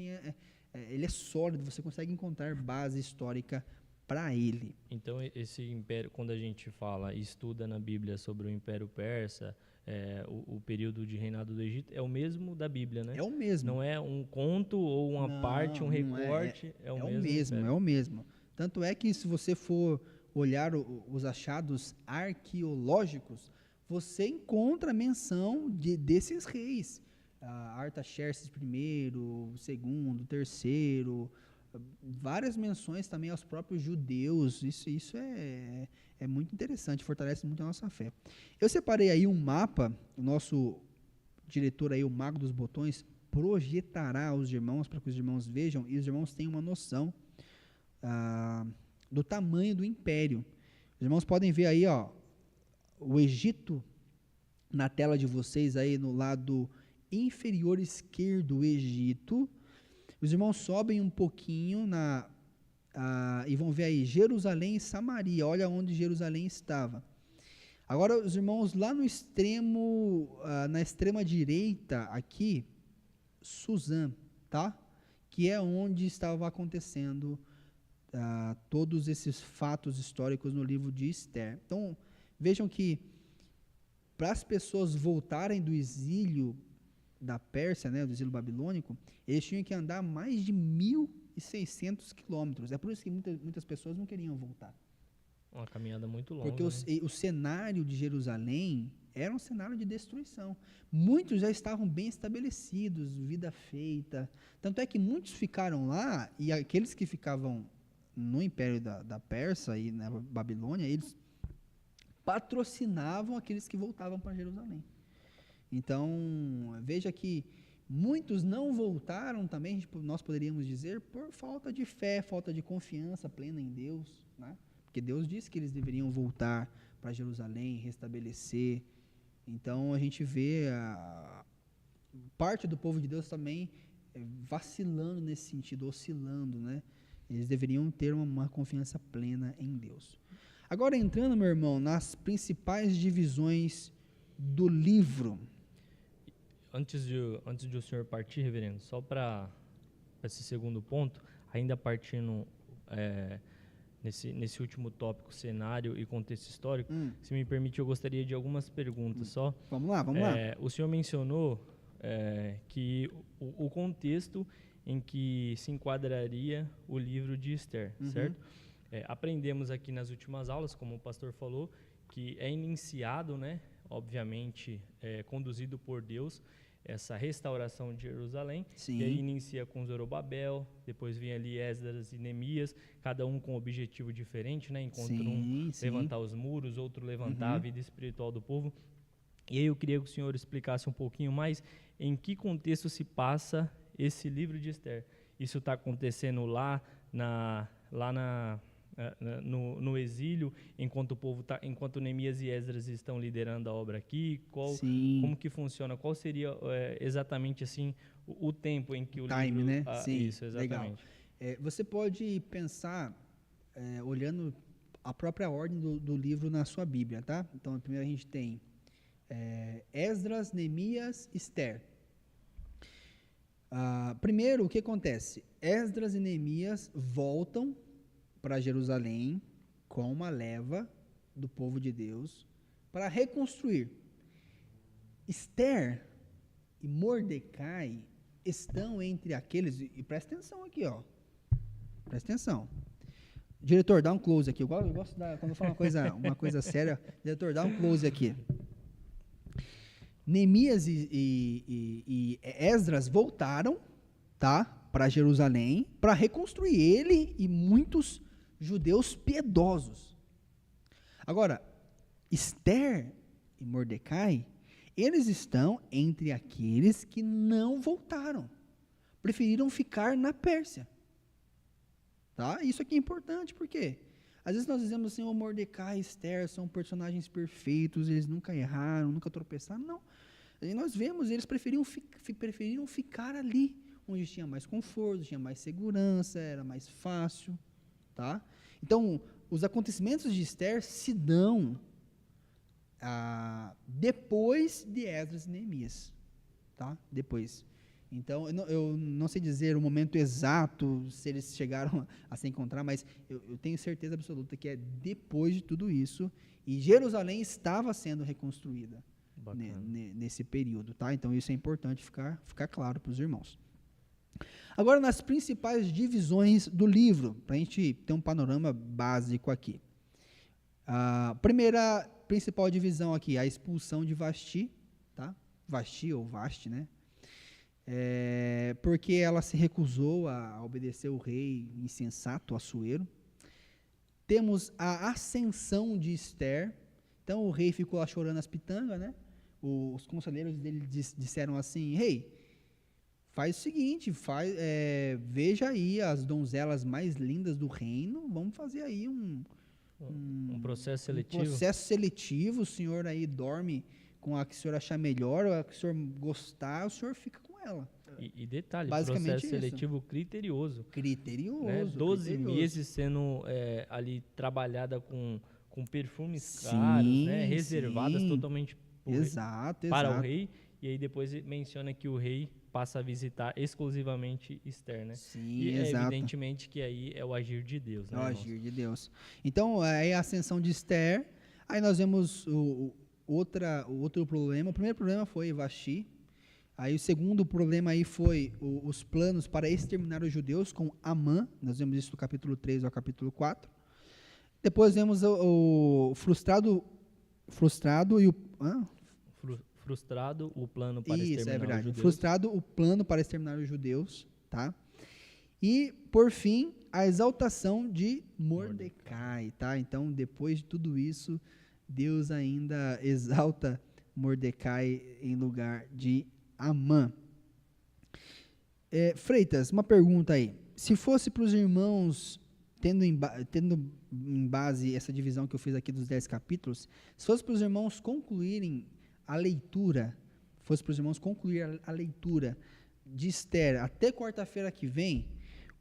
ele é sólido, você consegue encontrar base histórica para ele. Então esse império, quando a gente fala e estuda na Bíblia sobre o Império Persa, o período de reinado do Egito, é o mesmo da Bíblia, né? É o mesmo. Não é um conto ou uma parte, um recorte, é o mesmo. Tanto é que se você for olhar os achados arqueológicos, você encontra menção desses reis. Artaxerxes I, II, III, várias menções também aos próprios judeus. Isso é muito interessante, fortalece muito a nossa fé. Eu separei aí um mapa, o nosso diretor aí, o Mago dos Botões, projetará aos irmãos, para que os irmãos vejam, e os irmãos tenham uma noção do tamanho do império. Os irmãos podem ver aí, ó, o Egito na tela de vocês aí no lado inferior esquerdo, o Egito. Os irmãos sobem um pouquinho e vão ver aí Jerusalém e Samaria. Olha onde Jerusalém estava. Agora, os irmãos, lá no extremo, na extrema direita aqui, Suzã, tá? Que é onde estava acontecendo todos esses fatos históricos no livro de Esther. Então, vejam que para as pessoas voltarem do exílio da Pérsia, né, do exílio babilônico, eles tinham que andar mais de 1.600 quilômetros. É por isso que muitas pessoas não queriam voltar. Uma caminhada muito longa. Porque o cenário de Jerusalém era um cenário de destruição. Muitos já estavam bem estabelecidos, vida feita. Tanto é que muitos ficaram lá, e aqueles que ficavam no Império da Pérsia e na Babilônia, eles patrocinavam aqueles que voltavam para Jerusalém. Então, veja que muitos não voltaram também, nós poderíamos dizer, por falta de fé, falta de confiança plena em Deus, né? Porque Deus disse que eles deveriam voltar para Jerusalém, restabelecer. Então, a gente vê parte do povo de Deus também vacilando nesse sentido, oscilando, né? Eles deveriam ter uma confiança plena em Deus. Agora, entrando, meu irmão, nas principais divisões do livro. Antes de o senhor partir, reverendo, só para esse segundo ponto, ainda partindo nesse último tópico, cenário e contexto histórico, se me permite, eu gostaria de algumas perguntas só. Vamos lá. O senhor mencionou que o contexto em que se enquadraria o livro de Esther, certo? Aprendemos aqui nas últimas aulas, como o pastor falou, que é iniciado, né, obviamente, conduzido por Deus, essa restauração de Jerusalém. Sim. E aí inicia com Zorobabel, depois vem ali Esdras e Neemias, cada um com um objetivo diferente, né? Enquanto levantar os muros, outro levantar a vida espiritual do povo. E aí eu queria que o senhor explicasse um pouquinho mais em que contexto se passa esse livro de Esther. Isso está acontecendo lá no exílio, enquanto o povo enquanto Neemias e Esdras estão liderando a obra aqui, como que funciona? Qual seria exatamente assim o tempo em que o time, livro... né? Sim, isso, exatamente. Legal. Você pode pensar olhando a própria ordem do livro na sua Bíblia, tá? Então, primeiro a gente tem Esdras, Neemias, Esther. Primeiro, o que acontece? Esdras e Neemias voltam para Jerusalém com uma leva do povo de Deus para reconstruir. Esther e Mordecai estão entre aqueles, e presta atenção aqui, ó. Presta atenção. Diretor, dá um close aqui. Eu gosto quando eu falo uma coisa séria, diretor, dá um close aqui. Neemias e Esdras voltaram, tá, para Jerusalém para reconstruir, ele e muitos judeus piedosos. Agora, Esther e Mordecai, eles estão entre aqueles que não voltaram, preferiram ficar na Pérsia. Tá? Isso aqui é importante, porque às vezes nós dizemos assim, Mordecai e Esther são personagens perfeitos, eles nunca erraram, nunca tropeçaram. Não. E nós vemos, eles preferiram ficar ali, onde tinha mais conforto, tinha mais segurança, era mais fácil. Tá? Então, os acontecimentos de Esther se dão depois de Esdras e Neemias. Tá? Depois. Então, eu não sei dizer o momento exato, se eles chegaram a se encontrar, mas eu tenho certeza absoluta que é depois de tudo isso, e Jerusalém estava sendo reconstruída nesse período. Tá? Então, isso é importante ficar claro para os irmãos. Agora, nas principais divisões do livro, para a gente ter um panorama básico aqui. A primeira principal divisão aqui, a expulsão de Vasti, tá? Vasti ou Vasti, né? Porque ela se recusou a obedecer o rei insensato, Assuero. Temos a ascensão de Esther. Então, o rei ficou lá chorando as pitangas, né? Os conselheiros dele disseram assim, rei, faz o seguinte, veja aí as donzelas mais lindas do reino, vamos fazer aí um processo seletivo. O senhor aí dorme com a que o senhor achar melhor, ou a que o senhor gostar, o senhor fica com ela. E detalhe, Basicamente processo isso. seletivo criterioso. Criterioso. Né? 12 criterioso. meses sendo ali trabalhada com perfumes Sim, caros, né? Reservadas sim. totalmente Exato, para o exato. rei. E aí depois menciona que o rei passa a visitar exclusivamente Esther, né? Sim, E é exato. evidentemente que aí é o agir de Deus, É né, o irmãos? agir de Deus. Então, aí a ascensão de Esther. Aí nós vemos o outro problema. O primeiro problema foi Vasti. Aí o segundo problema aí foi os planos para exterminar os judeus com Amã. Nós vemos isso do capítulo 3 ao capítulo 4. Depois vemos o frustrado e o... Frustrado o plano para Isso, exterminar é verdade. os judeus. Frustrado o plano para exterminar os judeus, tá? E, por fim, a exaltação de Mordecai, tá? Então, depois de tudo isso, Deus ainda exalta Mordecai em lugar de Amã. Freitas, uma pergunta aí. Se fosse para os irmãos, tendo em base essa divisão que eu fiz aqui dos 10 capítulos, se fosse para os irmãos concluírem a leitura, de Esther até quarta-feira que vem,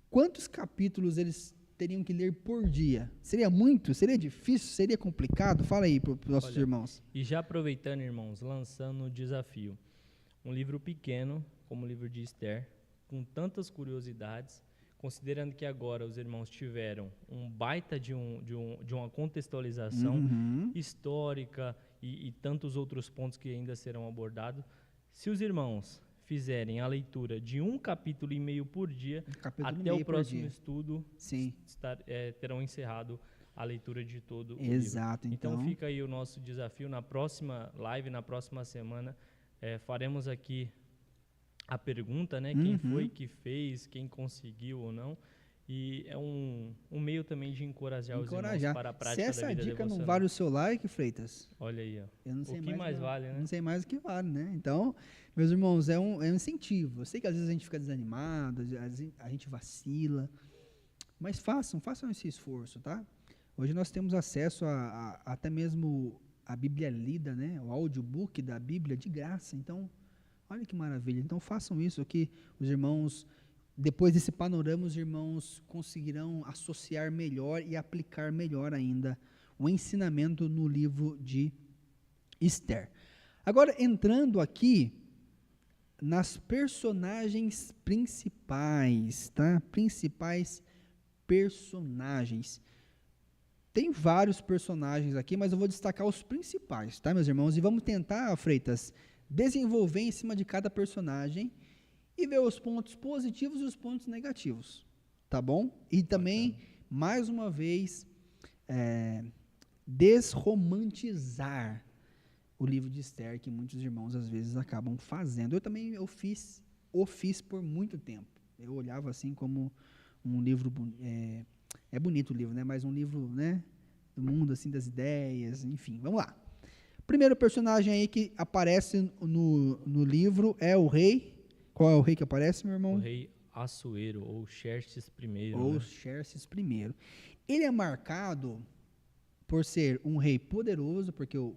quantos capítulos eles teriam que ler por dia? Seria muito? Seria difícil? Seria complicado? Fala aí para os nossos irmãos. E já aproveitando, irmãos, lançando o desafio. Um livro pequeno, como o livro de Esther, com tantas curiosidades, considerando que agora os irmãos tiveram um baita de uma contextualização histórica e tantos outros pontos que ainda serão abordados. Se os irmãos fizerem a leitura de 1,5 capítulo por dia, até o próximo estudo, terão encerrado a leitura de todo o livro. Exato. Então fica aí o nosso desafio. Na próxima live, na próxima semana, faremos aqui a pergunta, né? Quem foi que fez, quem conseguiu ou não. E é um meio também de encorajar os irmãos para a prática da vida devocional. Se essa dica não vale o seu like, Freitas, olha aí, ó. Eu não sei o que mais vale, né? Não sei mais o que vale, né? Então, meus irmãos, é um incentivo. Eu sei que às vezes a gente fica desanimado, às vezes a gente vacila, mas façam esse esforço, tá? Hoje nós temos acesso a até mesmo a Bíblia lida, né? O audiobook da Bíblia de graça. Então, olha que maravilha. Então, façam isso que os irmãos, depois desse panorama, os irmãos conseguirão associar melhor e aplicar melhor ainda o ensinamento no livro de Esther. Agora, entrando aqui nas personagens principais, tá? Principais personagens. Tem vários personagens aqui, mas eu vou destacar os principais, tá, meus irmãos? E vamos tentar, Freitas, desenvolver em cima de cada personagem e ver os pontos positivos e os pontos negativos, tá bom? E também, mais uma vez, desromantizar o livro de Esther, que muitos irmãos às vezes acabam fazendo. Eu fiz por muito tempo. Eu olhava assim como um livro, é bonito o livro, né? Mas um livro, né, do mundo assim das ideias, enfim. Vamos lá. Primeiro personagem aí que aparece no livro é o rei. Qual é o rei que aparece, meu irmão? O rei Assuero, ou Xerxes I. Ou Xerxes I. Ele é marcado por ser um rei poderoso, porque o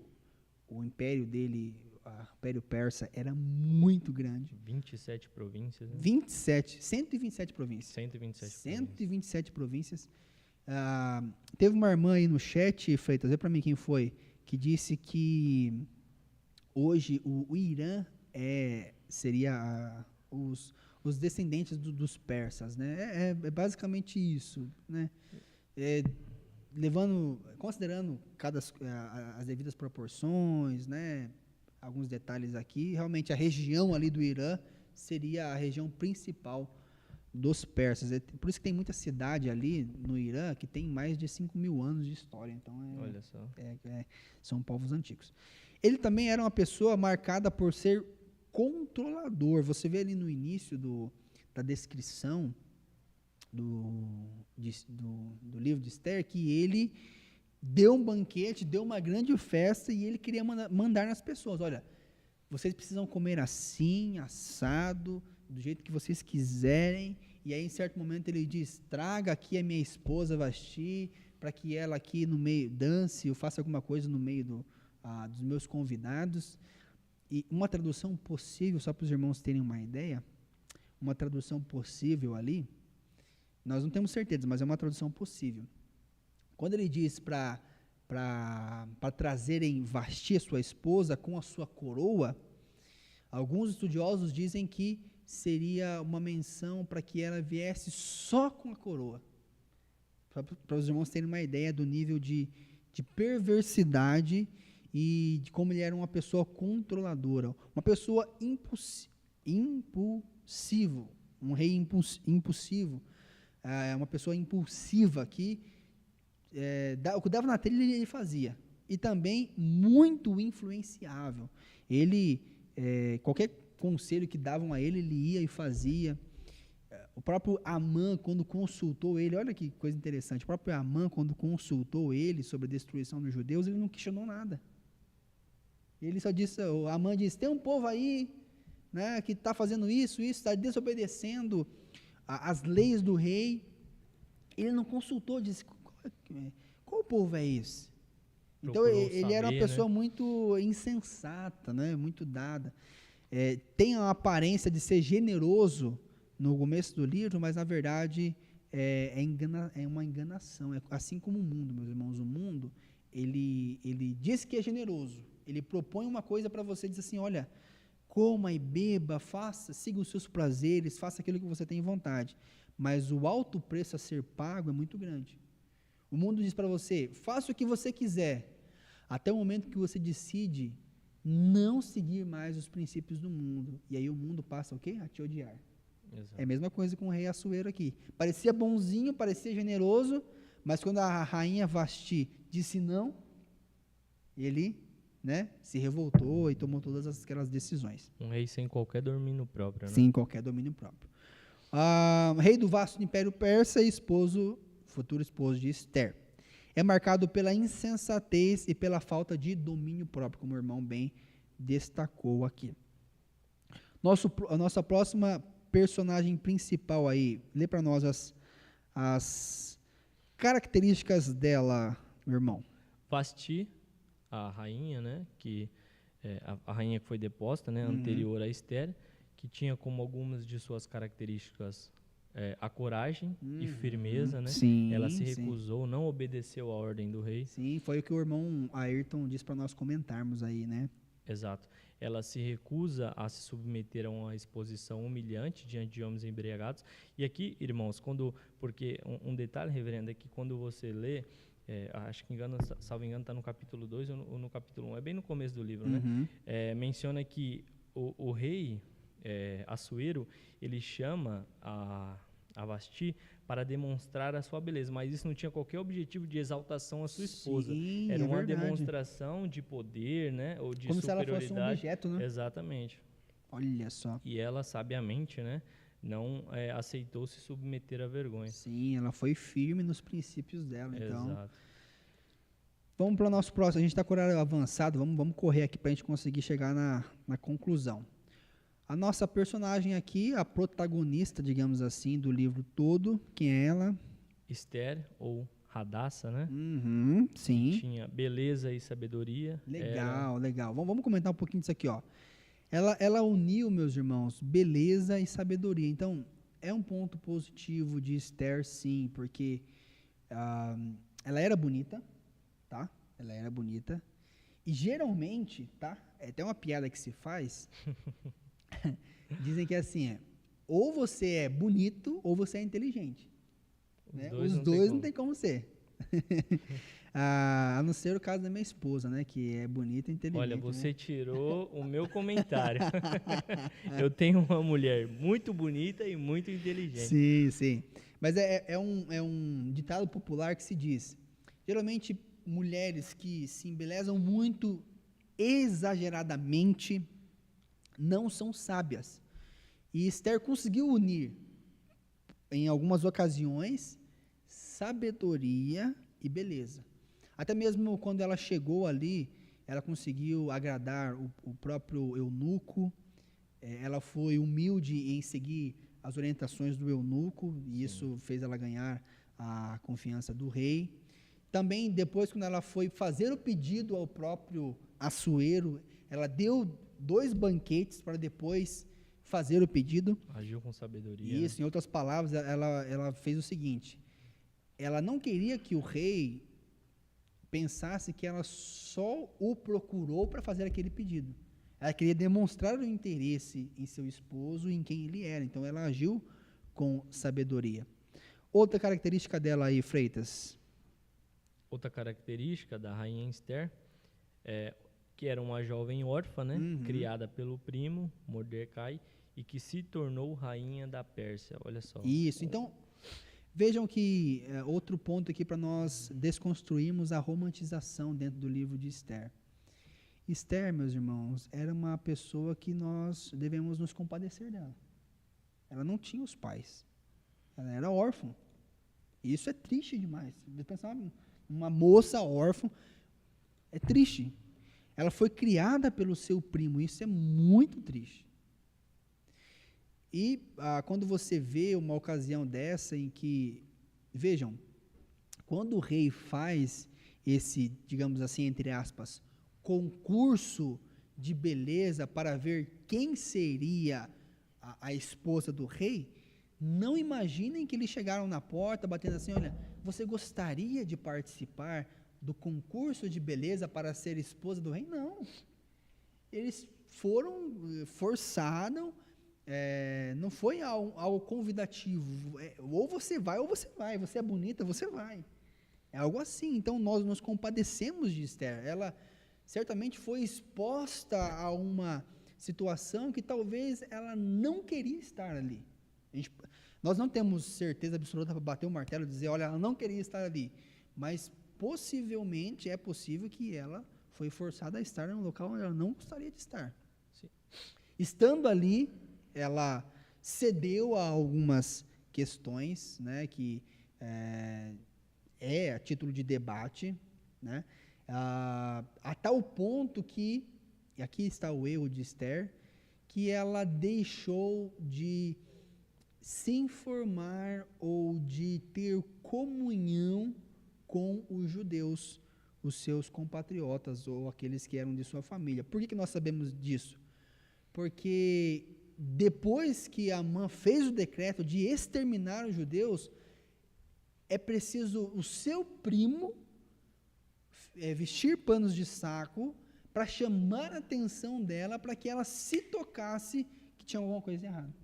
império dele, o império persa, era muito grande. 27 províncias. Né? 127 províncias. 127 províncias. Teve uma irmã aí no chat, Freitas, vê para mim quem foi, que disse que hoje o Irã seria os descendentes dos persas, né? É basicamente isso, né? Considerando as devidas proporções, né? Alguns detalhes aqui, realmente a região ali do Irã seria a região principal dos persas. Por isso que tem muita cidade ali no Irã que tem mais de 5.000 anos de história. Então, olha só. São povos antigos. Ele também era uma pessoa marcada por ser controlador. Você vê ali no início da descrição do livro de Esther que ele deu um banquete, deu uma grande festa e ele queria mandar nas pessoas, olha, vocês precisam comer assim, assado, do jeito que vocês quiserem. E aí em certo momento ele diz, traga aqui a minha esposa Vasti, para que ela aqui no meio dance ou faça alguma coisa no meio dos meus convidados. E uma tradução possível, só para os irmãos terem uma ideia, uma tradução possível ali, nós não temos certeza, mas é uma tradução possível. Quando ele diz para trazerem Vasti, sua esposa, com a sua coroa, alguns estudiosos dizem que seria uma menção para que ela viesse só com a coroa. Para os irmãos terem uma ideia do nível de perversidade e de como ele era uma pessoa controladora, uma pessoa impulsivo, um rei impulsivo, uma pessoa impulsiva que o que dava na telha ele fazia, e também muito influenciável. Ele, qualquer conselho que davam a ele ia e fazia. O próprio Amã, quando consultou ele, olha que coisa interessante, o próprio Amã, quando consultou ele sobre a destruição dos judeus, ele não questionou nada. Ele só disse, o Amã disse, tem um povo aí, né, que está fazendo isso, está desobedecendo as leis do rei. Ele não consultou, disse, qual povo é esse? Então ele era uma pessoa, né, muito insensata, né, muito dada. Tem a aparência de ser generoso no começo do livro, mas na verdade é uma enganação. Assim como o mundo, meus irmãos, o mundo, ele diz que é generoso, ele propõe uma coisa para você, diz assim, olha, coma e beba, siga os seus prazeres, faça aquilo que você tem vontade, mas o alto preço a ser pago é muito grande. O mundo diz para você, faça o que você quiser, até o momento que você decide não seguir mais os princípios do mundo, e aí o mundo passa o quê? A te odiar. Exato. É a mesma coisa com o rei Assuero aqui, parecia bonzinho, parecia generoso, mas quando a rainha Vasti disse não, ele, né, se revoltou e tomou todas aquelas decisões. Um rei sem qualquer domínio próprio, né? Sem qualquer domínio próprio. Rei do vasto Império Persa e futuro esposo de Esther. É marcado pela insensatez e pela falta de domínio próprio, como o irmão bem destacou aqui. A nossa próxima personagem principal aí, lê para nós as características dela, meu irmão. Vasti, a rainha, né, a rainha que foi deposta, né, anterior a Esther, que tinha como algumas de suas características a coragem e firmeza, né? Sim, ela se recusou, não obedeceu à ordem do rei. Sim, foi o que o irmão Ayrton disse para nós comentarmos aí, né? Exato. Ela se recusa a se submeter a uma exposição humilhante diante de homens embriagados. E aqui, irmãos, porque um detalhe, reverendo, é que quando você lê, acho que salvo engano, está no capítulo 2 ou no capítulo 1, é bem no começo do livro, né? Menciona que o rei Assuero, ele chama a Vasti para demonstrar a sua beleza, mas isso não tinha qualquer objetivo de exaltação à sua esposa. Sim, era uma demonstração de poder, né, ou de como superioridade. Se ela fosse um objeto, né? Exatamente. Olha só. E ela, sabiamente, né, não aceitou se submeter à vergonha. Sim, ela foi firme nos princípios dela. Então, exato. Vamos para o nosso próximo. A gente está com o horário avançado, vamos correr aqui para a gente conseguir chegar na conclusão. A nossa personagem aqui, a protagonista, digamos assim, do livro todo, quem é ela? Esther, ou Radassa, né? Sim. Tinha beleza e sabedoria. Legal. Vamos comentar um pouquinho disso aqui, ó. Ela uniu, meus irmãos, beleza e sabedoria. Então, é um ponto positivo de Esther, sim, porque ela era bonita, tá? Ela era bonita. E geralmente, tá? É até uma piada que se faz. Dizem que é assim, ou você é bonito ou você é inteligente. Os dois não tem como ser. A não ser o caso da minha esposa, né, que é bonita e inteligente. Olha, você né? tirou o meu comentário. Eu tenho uma mulher muito bonita e muito inteligente. Sim. Mas é um ditado popular que se diz, geralmente mulheres que se embelezam muito exageradamente não são sábias. E Esther conseguiu unir, em algumas ocasiões, sabedoria e beleza. Até mesmo quando ela chegou ali, ela conseguiu agradar o próprio eunuco, ela foi humilde em seguir as orientações do eunuco, e isso fez ela ganhar a confiança do rei. Também, depois, quando ela foi fazer o pedido ao próprio Assuero, ela deu 2 banquetes para depois fazer o pedido. Agiu com sabedoria. Isso, em outras palavras, ela fez o seguinte: ela não queria que o rei pensasse que ela só o procurou para fazer aquele pedido. Ela queria demonstrar o interesse em seu esposo e em quem ele era. Então, ela agiu com sabedoria. Outra característica dela aí, Freitas. Outra característica da rainha Esther é que era uma jovem órfã, né? Criada pelo primo, Mordecai, e que se tornou rainha da Pérsia. Olha só. Isso. Então, vejam que outro ponto aqui para nós desconstruirmos a romantização dentro do livro de Esther. Esther, meus irmãos, era uma pessoa que nós devemos nos compadecer dela. Ela não tinha os pais. Ela era órfã. E isso é triste demais. Você pensar uma moça órfã, é triste. Ela foi criada pelo seu primo, isso é muito triste. E quando você vê uma ocasião dessa em que, vejam, quando o rei faz esse, digamos assim, entre aspas, concurso de beleza para ver quem seria a esposa do rei, não imaginem que eles chegaram na porta batendo assim, olha, você gostaria de participar do concurso de beleza para ser esposa do rei? Não. Eles foram forçados, não foi algo convidativo. Ou você vai, você é bonita, você vai. É algo assim. Então, nós nos compadecemos de Esther. Ela certamente foi exposta a uma situação que talvez ela não queria estar ali. Nós não temos certeza absoluta para bater o martelo e dizer, olha, ela não queria estar ali, mas possivelmente é possível que ela foi forçada a estar em um local onde ela não gostaria de estar. Sim. Estando ali, ela cedeu a algumas questões, né, que a título de debate, né, a tal ponto que, e aqui está o erro de Esther, que ela deixou de se informar ou de ter comunhão com os judeus, os seus compatriotas ou aqueles que eram de sua família. Por que nós sabemos disso? Porque depois que Amã fez o decreto de exterminar os judeus, é preciso o seu primo vestir panos de saco para chamar a atenção dela, para que ela se tocasse que tinha alguma coisa errada.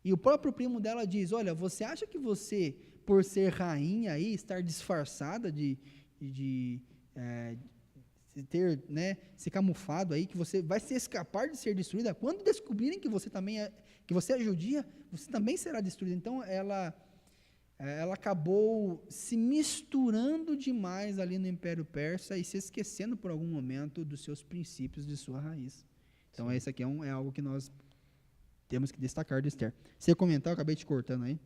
E o próprio primo dela diz, olha, você acha que você, por ser rainha aí, estar disfarçada de ter, né, se camuflado aí, que você vai se escapar de ser destruída? Quando descobrirem que você também que você é judia, você também será destruída. Então, ela acabou se misturando demais ali no Império Persa e se esquecendo por algum momento dos seus princípios, de sua raiz. Então, esse aqui é algo que nós temos que destacar de Esther. Você ia comentar, eu acabei te cortando aí.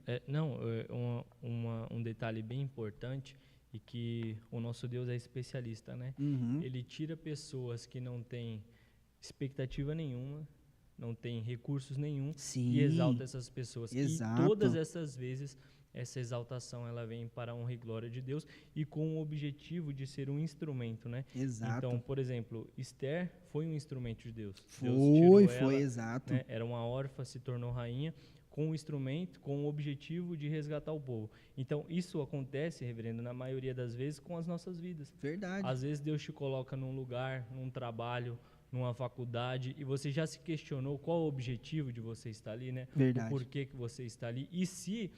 Um detalhe bem importante e que o nosso Deus é especialista, né? Ele tira pessoas que não têm expectativa nenhuma, não têm recursos nenhum, e exalta essas pessoas. Exato. E todas essas vezes essa exaltação ela vem para a honra e glória de Deus e com o objetivo de ser um instrumento, né? Exato. Então, por exemplo, Esther foi um instrumento de Deus. Foi, ela, exato. Né? Era uma órfã, se tornou rainha com um instrumento, com o objetivo de resgatar o povo. Então, isso acontece, reverendo, na maioria das vezes com as nossas vidas. Verdade. Às vezes Deus te coloca num lugar, num trabalho, numa faculdade, e você já se questionou qual o objetivo de você estar ali, né? Verdade. O porquê que você está ali. E se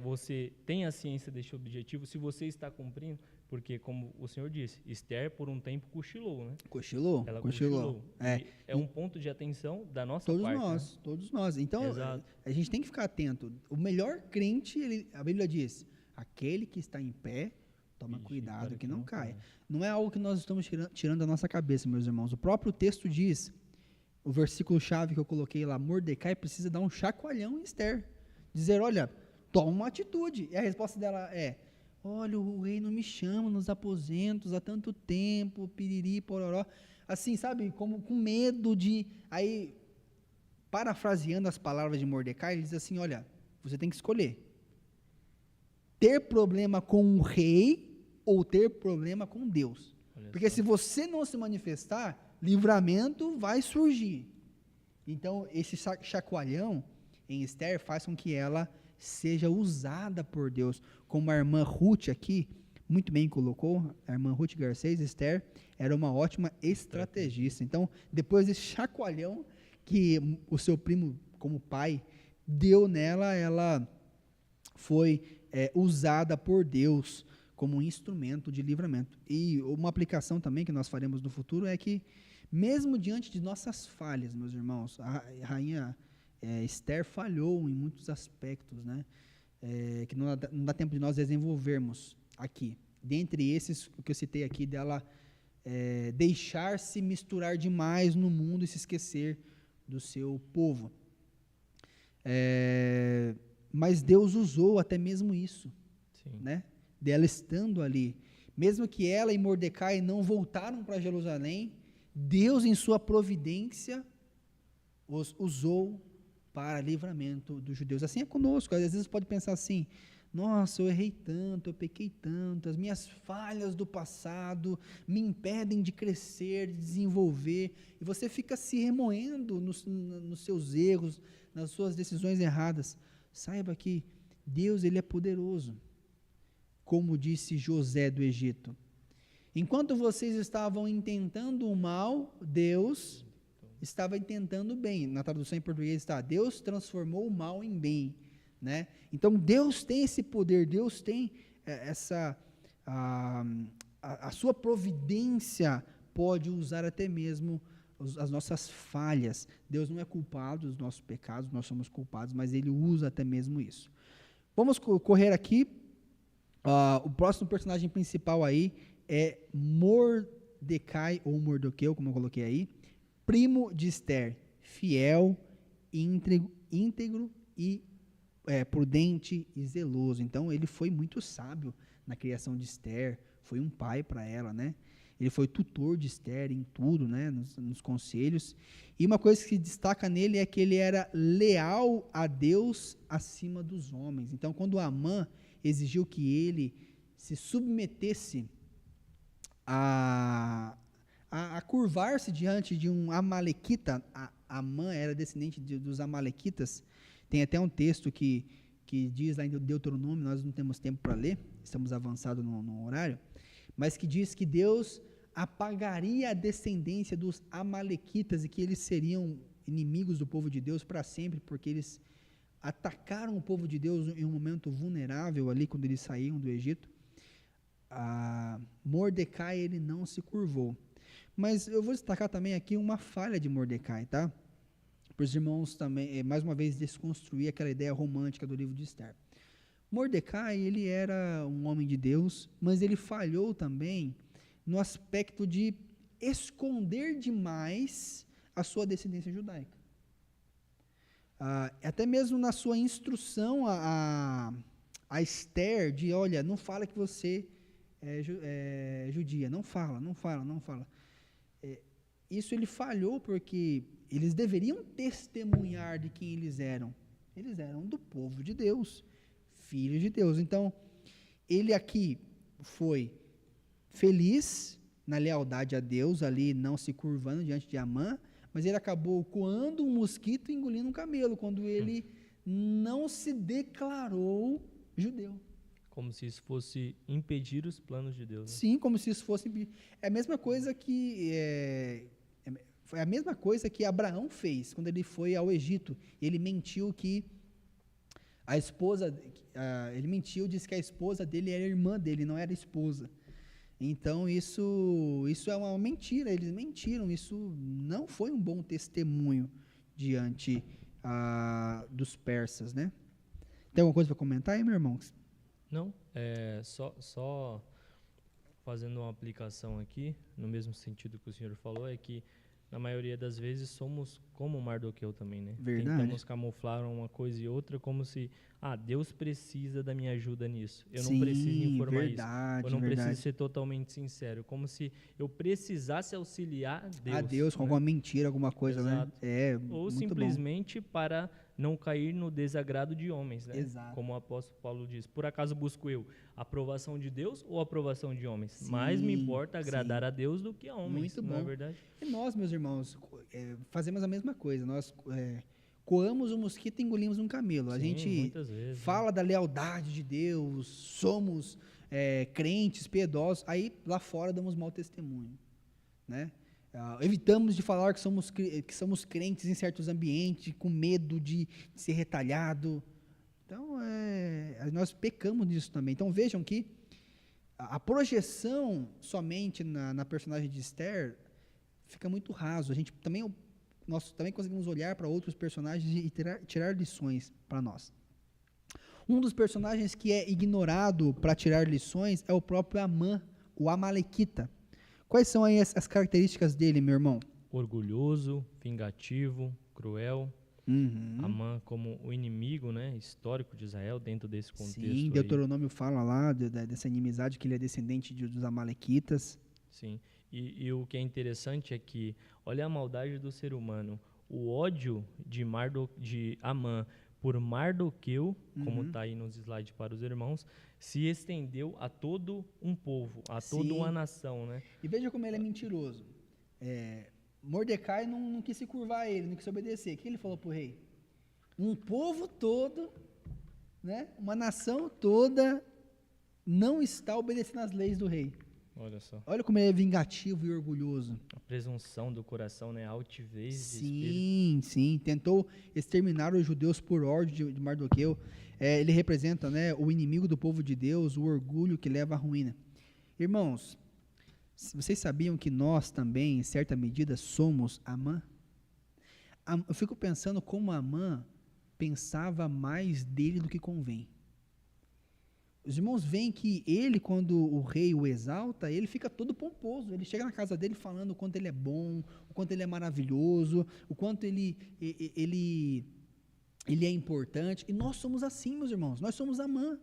você tem a ciência deste objetivo, se você está cumprindo, porque, como o senhor disse, Esther, por um tempo, cochilou, né? Cochilou. É um ponto de atenção da nossa todos parte. Nós, né? Todos nós. Então, a gente tem que ficar atento. O melhor crente, a Bíblia diz, aquele que está em pé, toma cuidado que não caia. Não é algo que nós estamos tirando da nossa cabeça, meus irmãos. O próprio texto diz, o versículo-chave que eu coloquei lá, Mordecai precisa dar um chacoalhão em Esther. Dizer, olha, toma uma atitude. E a resposta dela é, olha, o rei não me chama nos aposentos há tanto tempo, piriri, pororó. Assim, sabe, como com medo de... Aí, parafraseando as palavras de Mordecai, ele diz assim, olha, você tem que escolher. Ter problema com o rei ou ter problema com Deus. Olha Porque só. se você não se manifestar, livramento vai surgir. Então, esse chacoalhão em Esther faz com que ela seja usada por Deus. Como a irmã Ruth aqui, muito bem colocou, a irmã Ruth Garcês, Esther, era uma ótima estrategista. Então, depois desse chacoalhão que o seu primo, como pai, deu nela, ela foi usada por Deus como um instrumento de livramento. E uma aplicação também que nós faremos no futuro é que, mesmo diante de nossas falhas, meus irmãos, a rainha Esther falhou em muitos aspectos, né? Que não dá tempo de nós desenvolvermos aqui. Dentre esses, o que eu citei aqui, dela deixar-se misturar demais no mundo e se esquecer do seu povo. Mas Deus usou até mesmo isso, né? Dela estando ali. Mesmo que ela e Mordecai não voltaram para Jerusalém, Deus, em sua providência, os usou para livramento dos judeus. Assim é conosco. Às vezes pode pensar assim: nossa, eu errei tanto, eu pequei tanto, as minhas falhas do passado me impedem de crescer, de desenvolver, e você fica se remoendo nos seus erros, nas suas decisões erradas. Saiba que Deus, Ele é poderoso, como disse José do Egito. Enquanto vocês estavam intentando o mal, Deus estava intentando o bem. Na tradução em português está: Deus transformou o mal em bem, né? Então Deus tem esse poder, Deus tem a sua providência pode usar até mesmo as nossas falhas. Deus não é culpado dos nossos pecados, nós somos culpados, mas Ele usa até mesmo isso. Vamos correr aqui. O próximo personagem principal aí é Mordecai, ou Mardoqueu, como eu coloquei aí, primo de Esther, fiel, íntegro e prudente e zeloso. Então, ele foi muito sábio na criação de Esther, foi um pai para ela, né? Ele foi tutor de Esther em tudo, né? Nos conselhos. E uma coisa que se destaca nele é que ele era leal a Deus acima dos homens. Então, quando Amã exigiu que ele se submetesse a curvar-se diante de um amalequita, Amã era descendente dos amalequitas. Tem até um texto que diz lá em Deuteronômio, nós não temos tempo para ler, estamos avançados no horário, mas que diz que Deus apagaria a descendência dos amalequitas e que eles seriam inimigos do povo de Deus para sempre, porque eles atacaram o povo de Deus em um momento vulnerável ali, quando eles saíram do Egito. Mordecai, ele não se curvou. Mas eu vou destacar também aqui uma falha de Mordecai, tá? Para os irmãos também, mais uma vez, desconstruir aquela ideia romântica do livro de Esther. Mordecai, ele era um homem de Deus, mas ele falhou também no aspecto de esconder demais a sua descendência judaica. Até mesmo na sua instrução a Esther, de, olha, não fala que você é judia, não fala. Isso ele falhou porque eles deveriam testemunhar de quem eles eram. Eles eram do povo de Deus, filhos de Deus. Então, ele aqui foi feliz na lealdade a Deus, ali não se curvando diante de Amã, mas ele acabou coando um mosquito e engolindo um camelo, quando ele não se declarou judeu. Como se isso fosse impedir os planos de Deus. Né? Sim, como se isso fosse impedir. É a mesma coisa que foi a mesma coisa que Abraão fez quando ele foi ao Egito. Ele mentiu que a esposa, ele mentiu, disse que a esposa dele era irmã dele, não era esposa. Então isso é uma mentira, eles mentiram, isso não foi um bom testemunho diante dos persas, né? Tem alguma coisa para comentar aí, meu irmão? Não, só fazendo uma aplicação aqui, no mesmo sentido que o senhor falou, é que na maioria das vezes somos como Mardoqueu também, né? Verdade. Tentamos camuflar uma coisa e outra como se, Deus precisa da minha ajuda nisso. Eu Sim, não preciso informar verdade, isso. Eu não verdade. preciso ser totalmente sincero. Como se eu precisasse auxiliar Deus. A Deus com alguma mentira, alguma coisa, Exato. né? Ou muito simplesmente bom. para não cair no desagrado de homens, né? Exato. Como o apóstolo Paulo diz, por acaso busco eu a aprovação de Deus ou a aprovação de homens? Mais me importa agradar a Deus do que a homens, Muito não é bom. verdade? E nós, meus irmãos, fazemos a mesma coisa. Nós coamos um mosquito e engolimos um camelo. A Sim, gente muitas vezes, fala da lealdade de Deus, somos crentes, piedosos, aí lá fora damos mau testemunho, né? Evitamos de falar que somos crentes em certos ambientes, com medo de ser retalhado. Então, nós pecamos nisso também. Então, vejam que a projeção somente na personagem de Esther fica muito raso. Nós também conseguimos olhar para outros personagens e tirar lições para nós. Um dos personagens que é ignorado para tirar lições é o próprio Amã, o Amalequita. Quais são aí as características dele, meu irmão? Orgulhoso, vingativo, cruel. Amã como o inimigo, né, histórico de Israel dentro desse contexto. Sim, Deuteronômio fala lá dessa inimizade, que ele é descendente dos Amalequitas. Sim, e o que é interessante é que, olha a maldade do ser humano, o ódio de Amã por Mardoqueu, como está aí nos slides para os irmãos, se estendeu a todo um povo, a toda uma nação, né? E veja como ele é mentiroso. Mordecai não quis se curvar a ele, não quis obedecer. O que ele falou para o rei? Um povo todo, né, uma nação toda não está obedecendo às leis do rei. Olha só. Olha como ele é vingativo e orgulhoso. A presunção do coração, né? A altivez de espírito. Sim. Tentou exterminar os judeus por ordem de Mardoqueu. Ele representa, né, o inimigo do povo de Deus, o orgulho que leva à ruína. Irmãos, vocês sabiam que nós também, em certa medida, somos Amã? Eu fico pensando como Amã pensava mais dele do que convém. Os irmãos veem que ele, quando o rei o exalta, ele fica todo pomposo. Ele chega na casa dele falando o quanto ele é bom, o quanto ele é maravilhoso, o quanto ele é importante. E nós somos assim, meus irmãos. Nós somos Amã.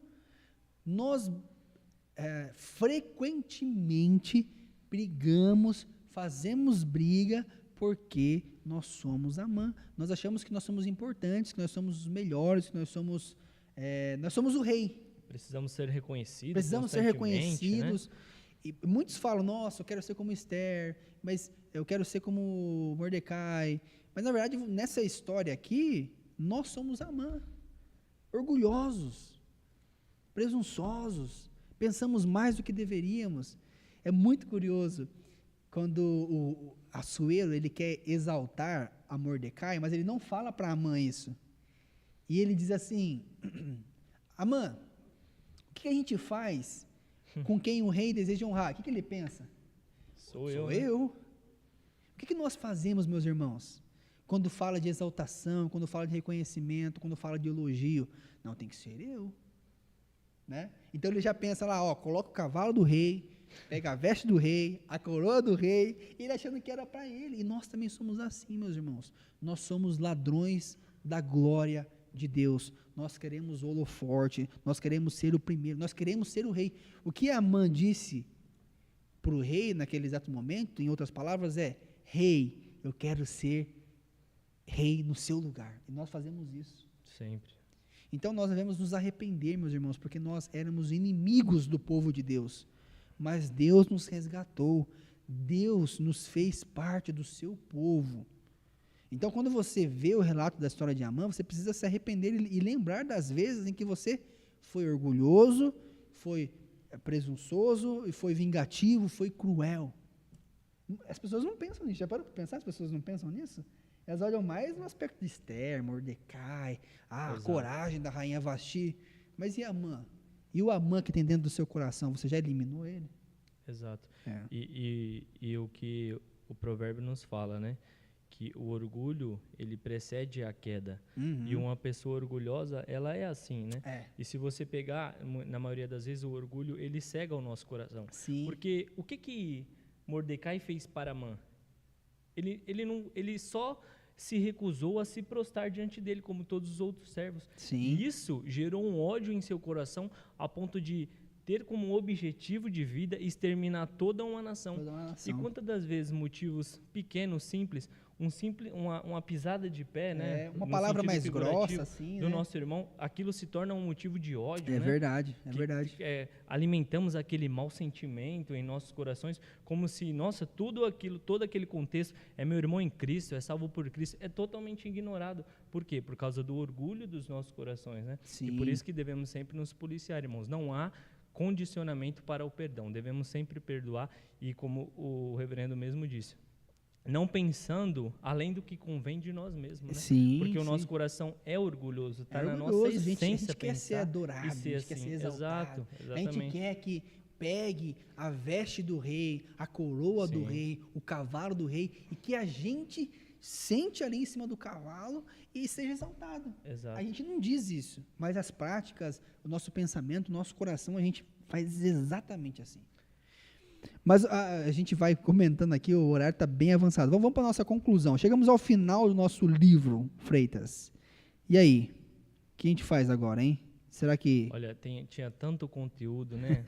Nós frequentemente brigamos, fazemos briga, porque nós somos Amã. Nós achamos que nós somos importantes, que nós somos os melhores, que nós somos o rei. Precisamos ser reconhecidos. Precisamos ser reconhecidos. Né? E muitos falam, nossa, eu quero ser como Esther, mas eu quero ser como Mordecai. Mas, na verdade, nessa história aqui, nós somos Amã. Orgulhosos, presunçosos, pensamos mais do que deveríamos. É muito curioso quando o Assuero, ele quer exaltar a Mordecai, mas ele não fala para Amã isso. E ele diz assim, Amã, o que a gente faz com quem o rei deseja honrar? O que ele pensa? Sou eu. Né? O que nós fazemos, meus irmãos, quando fala de exaltação, quando fala de reconhecimento, quando fala de elogio? Não, tem que ser eu. Né? Então ele já pensa lá, coloca o cavalo do rei, pega a veste do rei, a coroa do rei, ele achando que era para ele. E nós também somos assim, meus irmãos. Nós somos ladrões da glória de Deus. Nós queremos o holoforte, nós queremos ser o primeiro, nós queremos ser o rei. O que Amã disse para o rei naquele exato momento, em outras palavras, rei, eu quero ser rei no seu lugar. E nós fazemos isso. Sempre. Então nós devemos nos arrepender, meus irmãos, porque nós éramos inimigos do povo de Deus. Mas Deus nos resgatou. Deus nos fez parte do seu povo. Então, quando você vê o relato da história de Amã, você precisa se arrepender e lembrar das vezes em que você foi orgulhoso, foi presunçoso, e foi vingativo, foi cruel. As pessoas não pensam nisso. Já parou para pensar? As pessoas não pensam nisso? Elas olham mais no aspecto de Esther, Mordecai, a coragem da rainha Vasti. Mas e Amã? E o Amã que tem dentro do seu coração, você já eliminou ele? Exato. E o que o provérbio nos fala, né? Que o orgulho, ele precede a queda. E uma pessoa orgulhosa, ela é assim, né? E se você pegar, na maioria das vezes, o orgulho, ele cega o nosso coração. Sim. Porque o que Mordecai fez para Amã? Ele só se recusou a se prostrar diante dele, como todos os outros servos. Sim. Isso gerou um ódio em seu coração, a ponto de ter como objetivo de vida exterminar toda uma nação. E quantas das vezes motivos pequenos, simples, uma pisada de pé, né? Uma no palavra sentido mais figurativo, grossa, assim, do né? nosso irmão, aquilo se torna um motivo de ódio, É né? verdade, é Que, verdade. alimentamos aquele mau sentimento em nossos corações, como se, nossa, todo aquele contexto é meu irmão em Cristo, é salvo por Cristo, é totalmente ignorado. Por quê? Por causa do orgulho dos nossos corações, né? Sim. E por isso que devemos sempre nos policiar, irmãos. Não há condicionamento para o perdão, devemos sempre perdoar, e como o reverendo mesmo disse, não pensando além do que convém de nós mesmos, né? Sim, porque o sim. nosso coração é orgulhoso, está na orgulhoso, nossa essência a gente quer ser pensar adorado, e ser a gente quer assim. ser exaltado. Exato, A gente exatamente. quer que pegue a veste do rei, a coroa do Sim. rei, o cavalo do rei, e que a gente sente ali em cima do cavalo e seja exaltado. Exato. A gente não diz isso, mas as práticas, o nosso pensamento, o nosso coração, a gente faz exatamente assim. Mas a gente vai comentando aqui, o horário está bem avançado. Vamos para a nossa conclusão. Chegamos ao final do nosso livro, Freitas. E aí? O que a gente faz agora, hein? Será que... Olha, tinha tanto conteúdo, né,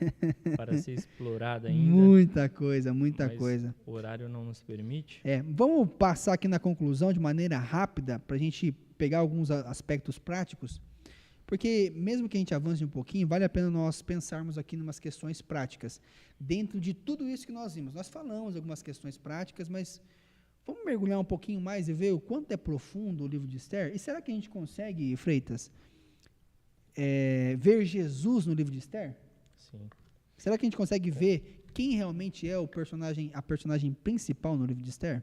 para ser explorado ainda. Muita coisa, muita mas coisa. O horário não nos permite. Vamos passar aqui na conclusão de maneira rápida, para a gente pegar alguns aspectos práticos, porque mesmo que a gente avance um pouquinho, vale a pena nós pensarmos aqui em umas questões práticas. Dentro de tudo isso que nós vimos, nós falamos algumas questões práticas, mas vamos mergulhar um pouquinho mais e ver o quanto é profundo o livro de Esther? E será que a gente consegue, Freitas, ver Jesus no livro de Esther? Sim. Será que a gente consegue ver quem realmente é a personagem principal no livro de Esther?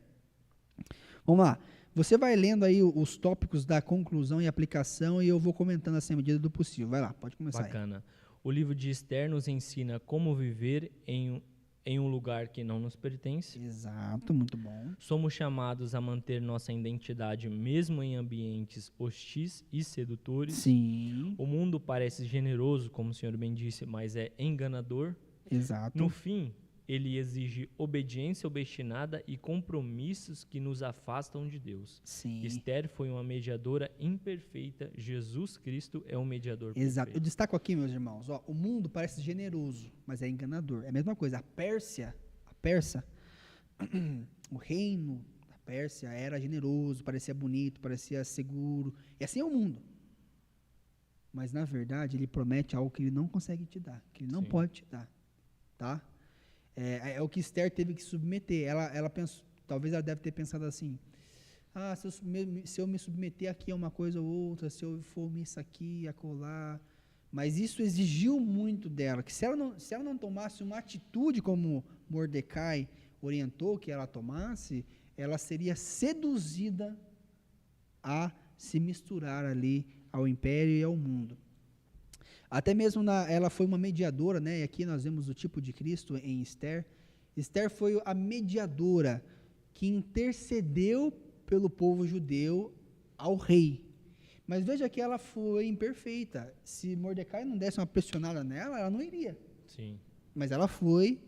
Vamos lá. Você vai lendo aí os tópicos da conclusão e aplicação e eu vou comentando assim à medida do possível. Vai lá, pode começar. Bacana. Aí. O livro de Esther nos ensina como viver em um lugar que não nos pertence. Exato, muito bom. Somos chamados a manter nossa identidade mesmo em ambientes hostis e sedutores. Sim. O mundo parece generoso, como o senhor bem disse, mas é enganador. Exato. No fim, ele exige obediência obstinada e compromissos que nos afastam de Deus. Sim. Esther foi uma mediadora imperfeita. Jesus Cristo é um mediador Exato. perfeito. Eu destaco aqui, meus irmãos, o mundo parece generoso, mas é enganador. É a mesma coisa. A Pérsia, o reino da Pérsia era generoso, parecia bonito, parecia seguro. E assim é o mundo. Mas, na verdade, ele promete algo que ele não consegue te dar, que ele não pode te dar. Tá? É o que Esther teve que submeter. Ela pensou, talvez ela deve ter pensado assim, se eu me submeter aqui a uma coisa ou outra, se eu for isso aqui, acolá, mas isso exigiu muito dela, que se ela não tomasse uma atitude como Mordecai orientou que ela tomasse, ela seria seduzida a se misturar ali ao império e ao mundo. Até mesmo ela foi uma mediadora, né? E aqui nós vemos o tipo de Cristo em Esther. Esther foi a mediadora que intercedeu pelo povo judeu ao rei. Mas veja que ela foi imperfeita. Se Mordecai não desse uma pressionada nela, ela não iria. Sim. Mas ela foi.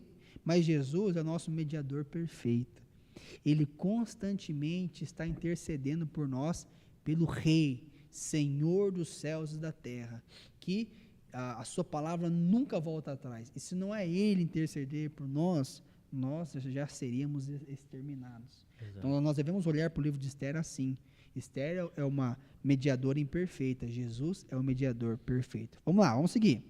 Mas Jesus é o nosso mediador perfeito. Ele constantemente está intercedendo por nós, pelo Rei, Senhor dos céus e da terra, que a sua palavra nunca volta atrás. E se não é Ele interceder por nós já seríamos exterminados. Exato. Então nós devemos olhar para o livro de Esther assim. Esther é uma mediadora imperfeita. Jesus é o mediador perfeito. Vamos lá, vamos seguir.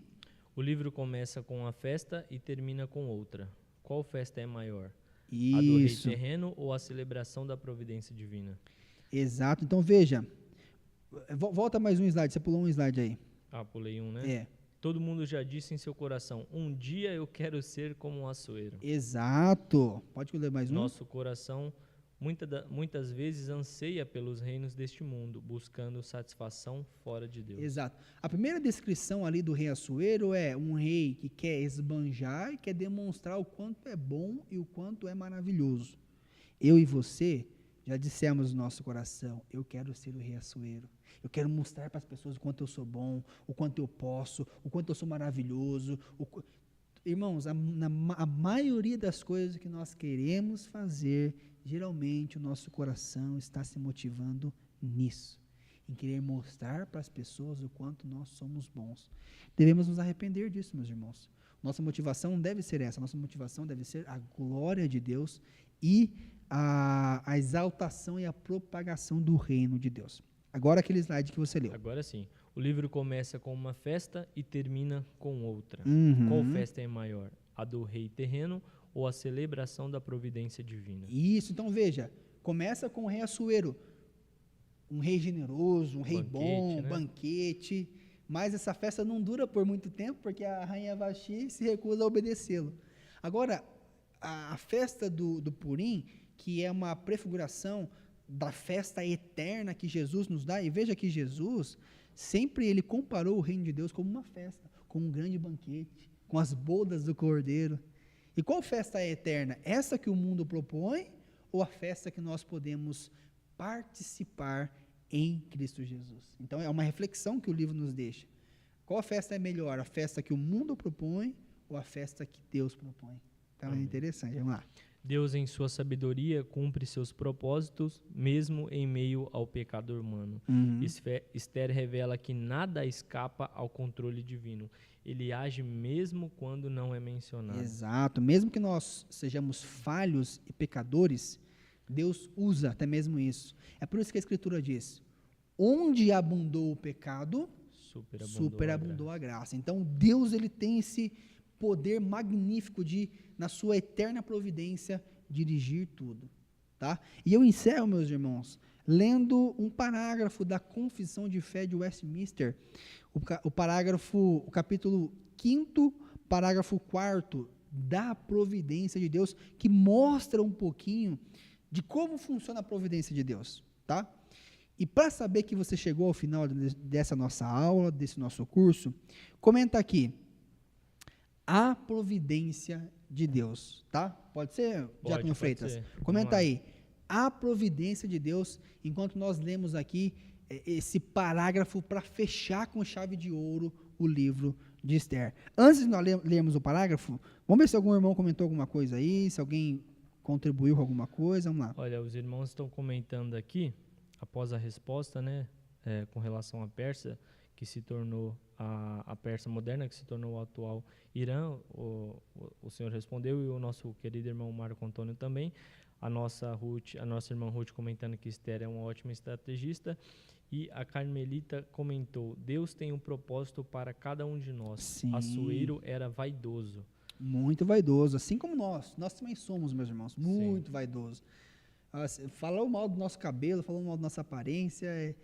O livro começa com uma festa e termina com outra. Qual festa é maior? Isso. A do rei terreno ou a celebração da providência divina? Exato. Então veja, volta mais um slide, você pulou um slide aí. Pulei um, né? Todo mundo já disse em seu coração, um dia eu quero ser como um açoeiro. Exato. Pode ler mais um? Nosso coração muitas vezes anseia pelos reinos deste mundo, buscando satisfação fora de Deus. Exato. A primeira descrição ali do rei Assuero é um rei que quer esbanjar e quer demonstrar o quanto é bom e o quanto é maravilhoso. Eu e você já dissemos no nosso coração, eu quero ser o rei Assuero. Eu quero mostrar para as pessoas o quanto eu sou bom, o quanto eu posso, o quanto eu sou maravilhoso. Irmãos, a maioria das coisas que nós queremos fazer, geralmente o nosso coração está se motivando nisso, em querer mostrar para as pessoas o quanto nós somos bons. Devemos nos arrepender disso, meus irmãos. Nossa motivação não deve ser essa, nossa motivação deve ser a glória de Deus e a exaltação e a propagação do reino de Deus. Agora aquele slide que você leu. Agora sim. O livro começa com uma festa e termina com outra. Uhum. Qual festa é maior? A do rei terreno ou a celebração da providência divina? Isso, então veja, começa com o rei Assuero, um rei generoso, um rei bom, né? banquete, mas essa festa não dura por muito tempo, porque a rainha Vasti se recusa a obedecê-lo. Agora, a festa do Purim, que é uma prefiguração da festa eterna que Jesus nos dá, e veja que Jesus, sempre ele comparou o reino de Deus como uma festa, como um grande banquete, com as bodas do Cordeiro. E qual festa é eterna? Essa que o mundo propõe ou a festa que nós podemos participar em Cristo Jesus? Então é uma reflexão que o livro nos deixa. Qual festa é melhor? A festa que o mundo propõe ou a festa que Deus propõe? Então é interessante, vamos lá. Deus, em sua sabedoria, cumpre seus propósitos, mesmo em meio ao pecado humano. Esther revela que nada escapa ao controle divino. Ele age mesmo quando não é mencionado. Exato. Mesmo que nós sejamos falhos e pecadores, Deus usa até mesmo isso. É por isso que a Escritura diz, onde abundou o pecado, superabundou a graça. Então, Deus ele tem esse poder magnífico de, na sua eterna providência, dirigir tudo. Tá? E eu encerro, meus irmãos, lendo um parágrafo da Confissão de Fé de Westminster, o capítulo 5º, parágrafo 4º, da providência de Deus, que mostra um pouquinho de como funciona a providência de Deus. Tá? E para saber que você chegou ao final dessa nossa aula, desse nosso curso, comenta aqui, a providência de Deus, tá? Pode ser, Diácono Freitas? Comenta aí, a providência de Deus, enquanto nós lemos aqui esse parágrafo para fechar com chave de ouro o livro de Esther. Antes de nós lermos o parágrafo, vamos ver se algum irmão comentou alguma coisa aí, se alguém contribuiu com alguma coisa, vamos lá. Olha, os irmãos estão comentando aqui, após a resposta, né, com relação à Pérsia, que se tornou a Pérsia moderna, que se tornou o atual Irã, o senhor respondeu, e o nosso querido irmão Marco Antônio também, a nossa irmã Ruth comentando que Esther é uma ótima estrategista, e a Carmelita comentou, Deus tem um propósito para cada um de nós. Sim. Assuero era vaidoso. Muito vaidoso, assim como nós também somos, meus irmãos, muito vaidoso. Falou mal do nosso cabelo, falou mal da nossa aparência,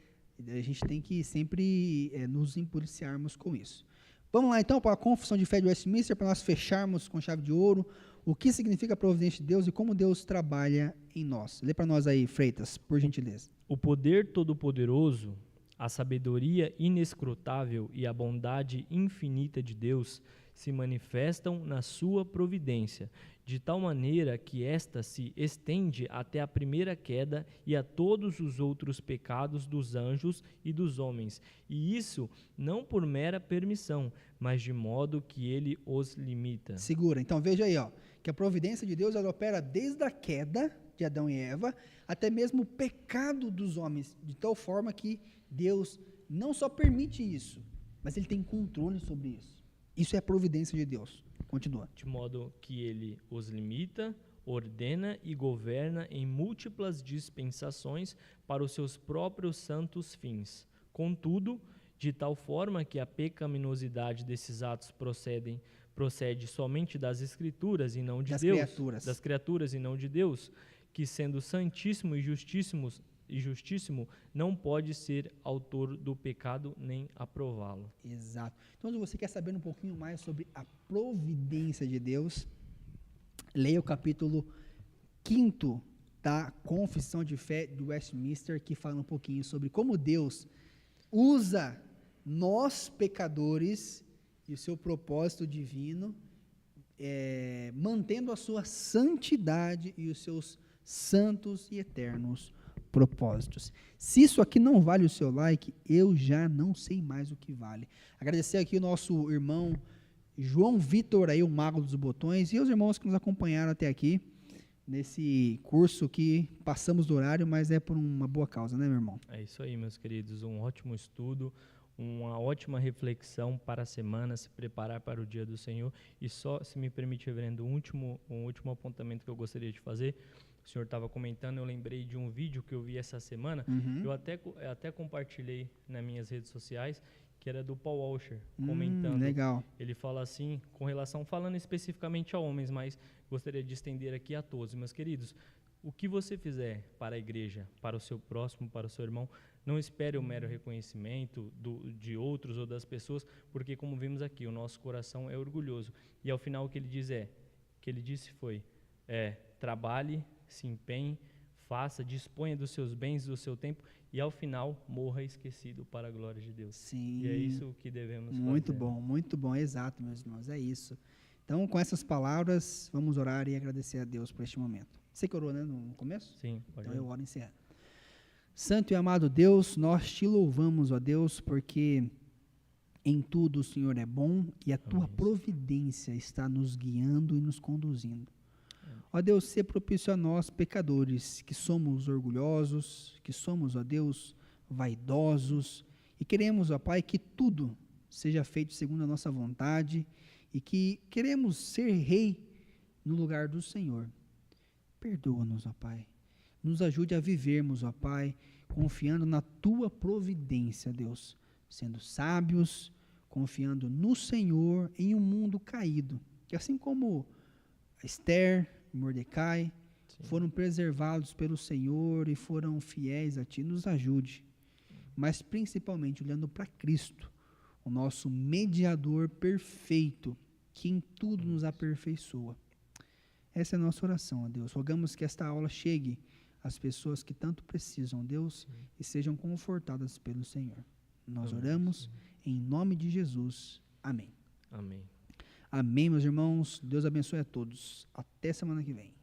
a gente tem que sempre nos impoliciarmos com isso. Vamos lá então para a Confissão de Fé de Westminster, para nós fecharmos com chave de ouro o que significa a providência de Deus e como Deus trabalha em nós. Lê para nós aí, Freitas, por gentileza. O poder todo-poderoso, a sabedoria inescrutável e a bondade infinita de Deus se manifestam na sua providência, de tal maneira que esta se estende até a primeira queda e a todos os outros pecados dos anjos e dos homens, e isso não por mera permissão, mas de modo que ele os limita. Segura, então veja aí, que a providência de Deus ela opera desde a queda de Adão e Eva, até mesmo o pecado dos homens, de tal forma que Deus não só permite isso, mas ele tem controle sobre isso. Isso é a providência de Deus. Continua. De modo que ele os limita, ordena e governa em múltiplas dispensações para os seus próprios santos fins. Contudo, de tal forma que a pecaminosidade desses atos procede somente das Escrituras e não de Deus, das criaturas e não de Deus, que sendo santíssimo e justíssimo, não pode ser autor do pecado nem aprová-lo. Exato. Então, se você quer saber um pouquinho mais sobre a providência de Deus, leia o capítulo 5º da Confissão de Fé de Westminster, que fala um pouquinho sobre como Deus usa nós, pecadores, e o seu propósito divino, mantendo a sua santidade e os seus santos e eternos propósitos. Se isso aqui não vale o seu like, eu já não sei mais o que vale. Agradecer aqui o nosso irmão João Vitor, aí, o Mago dos Botões, e os irmãos que nos acompanharam até aqui, nesse curso que passamos do horário, mas é por uma boa causa, né, meu irmão? É isso aí, meus queridos, um ótimo estudo, uma ótima reflexão para a semana, se preparar para o dia do Senhor. E só, se me permite, reverendo, um último apontamento que eu gostaria de fazer. o senhor estava comentando, eu lembrei de um vídeo que eu vi essa semana, eu até compartilhei nas minhas redes sociais, que era do Paul Washer, comentando. Legal. Ele fala assim, falando especificamente a homens, mas gostaria de estender aqui a todos. Meus queridos, o que você fizer para a igreja, para o seu próximo, para o seu irmão, não espere o mero reconhecimento de outros ou das pessoas, porque como vimos aqui, o nosso coração é orgulhoso. E ao final o que ele disse foi, trabalhe, se empenhe, faça, disponha dos seus bens, do seu tempo, e ao final morra esquecido para a glória de Deus. Sim. E é isso que devemos fazer. Muito bom, exato, meus irmãos, é isso. Então, com essas palavras, vamos orar e agradecer a Deus por este momento. Você que orou, né, no começo? Sim, pode. Então eu oro encerrando. Santo e amado Deus, nós te louvamos, ó Deus, porque em tudo o Senhor é bom e a tua providência está nos guiando e nos conduzindo. Ó Deus, se propício a nós, pecadores, que somos orgulhosos, que somos, ó Deus, vaidosos, e queremos, ó Pai, que tudo seja feito segundo a nossa vontade, e que queremos ser rei no lugar do Senhor. Perdoa-nos, ó Pai. Nos ajude a vivermos, ó Pai, confiando na tua providência, Deus, sendo sábios, confiando no Senhor em um mundo caído, que assim como Esther, Mordecai, foram preservados pelo Senhor e foram fiéis a Ti, nos ajude, mas principalmente olhando para Cristo, o nosso mediador perfeito, que em tudo nos aperfeiçoa. Essa é a nossa oração, ó Deus. Rogamos que esta aula chegue às pessoas que tanto precisam, Deus, e sejam confortadas pelo Senhor. Nós oramos em nome de Jesus. Amém. Amém. Amém, meus irmãos. Deus abençoe a todos. Até semana que vem.